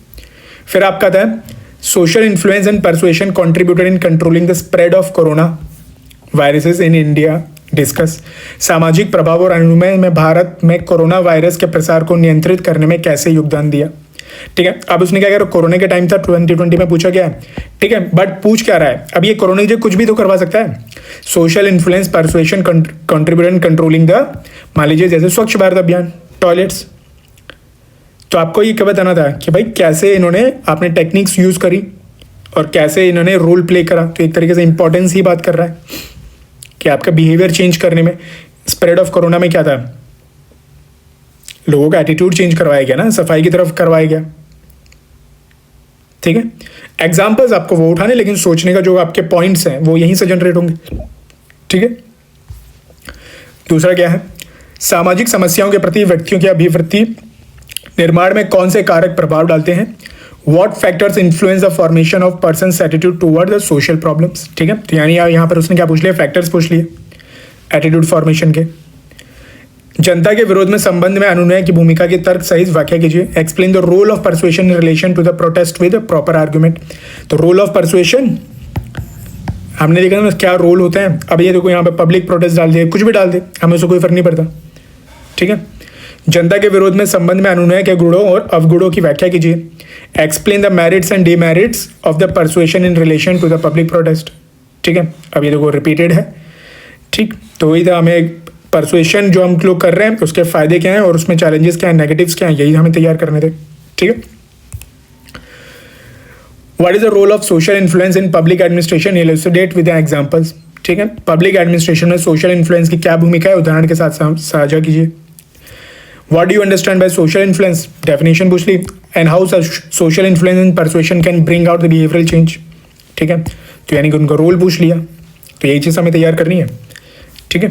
फिर आपका आता है social influence and persuasion contributed in controlling the spread of corona viruses in India, discuss. सामाजिक प्रभाव और अनुनय में भारत में कोरोना वायरस के प्रसार को नियंत्रित करने में कैसे योगदान दिया। ठीक है, अब उसने क्या कहा, कोरोना के टाइम था 2020 में पूछा गया है। ठीक है, बट पूछ क्या रहा है, अब ये कोरोना जो कुछ भी तो करवा सकता है। Social influence persuasion contribute in controlling the, मान लीजिए जैसे स्वच्छ भारत अभियान, टॉयलेट्स। तो आपको ये क्या बताना था कि भाई कैसे इन्होंने आपने टेक्निक्स यूज करी और कैसे इन्होंने रोल प्ले करा। तो एक तरीके से इंपॉर्टेंस ही बात कर रहा है कि आपका बिहेवियर चेंज करने में। स्प्रेड ऑफ कोरोना में क्या था, लोगों का एटीट्यूड चेंज करवाया गया ना, सफाई की तरफ करवाया गया। ठीक है, एग्जाम्पल्स आपको वो उठाने, लेकिन सोचने का जो आपके पॉइंट्स हैं वो यहीं से जनरेट होंगे। ठीक है, दूसरा क्या है, सामाजिक समस्याओं के प्रति व्यक्तियों की अभिवृत्ति निर्माण में कौन से कारक प्रभाव डालते हैं। What factors influence the formation of persons attitude toward the social problems. ठीक है, तो यानी यहाँ पर उसने क्या पूछ लिया, फैक्टर्स पूछ लिए एटीट्यूड फॉर्मेशन के। जनता के विरोध में संबंध में अनुनय की भूमिका की तर्क सहित व्याख्या कीजिए। Explain the role of persuasion in relation to the protest with proper argument. तो रोल ऑफ परसुएशन हमने देखा ना क्या रोल होता है। अब ये देखो यहाँ पे पब्लिक प्रोटेस्ट डाल दिए, कुछ भी डाल दे, हमें उससे कोई फर्क नहीं पड़ता। ठीक है, जनता के विरोध में संबंध में अनुनय के गुणों और अवगुणों की व्याख्या कीजिए। Explain the merits and demerits of the persuasion in relation to the public protest. ठीक है, अब ये देखो रिपीटेड है। ठीक, तो वही था, हमें परसुएशन जो हम लोग कर रहे हैं उसके फायदे क्या हैं और उसमें चैलेंजेस क्या हैं, नेगेटिव्स क्या हैं, यही हमें तैयार करने थे। ठीक है, what is the role of social influence in public administration, illustrate with examples. ठीक है, पब्लिक एडमिनिस्ट्रेशन में सोशल इन्फ्लुएंस की क्या भूमिका है, उदाहरण के साथ साझा कीजिए। What do you understand by social influence, definition पूछ ली, and how social influence and persuasion can bring out the behavioural change. ठीक है, तो यानी कि उनका रोल पूछ लिया, तो यही चीज़ हमें तैयार करनी है। ठीक है,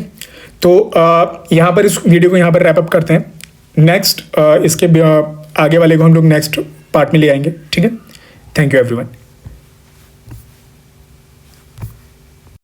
तो यहाँ पर इस वीडियो को यहाँ पर रैप अप करते हैं। नेक्स्ट इसके आगे वाले को हम लोग नेक्स्ट पार्ट में ले आएंगे। ठीक है, थैंक यू एवरीवन।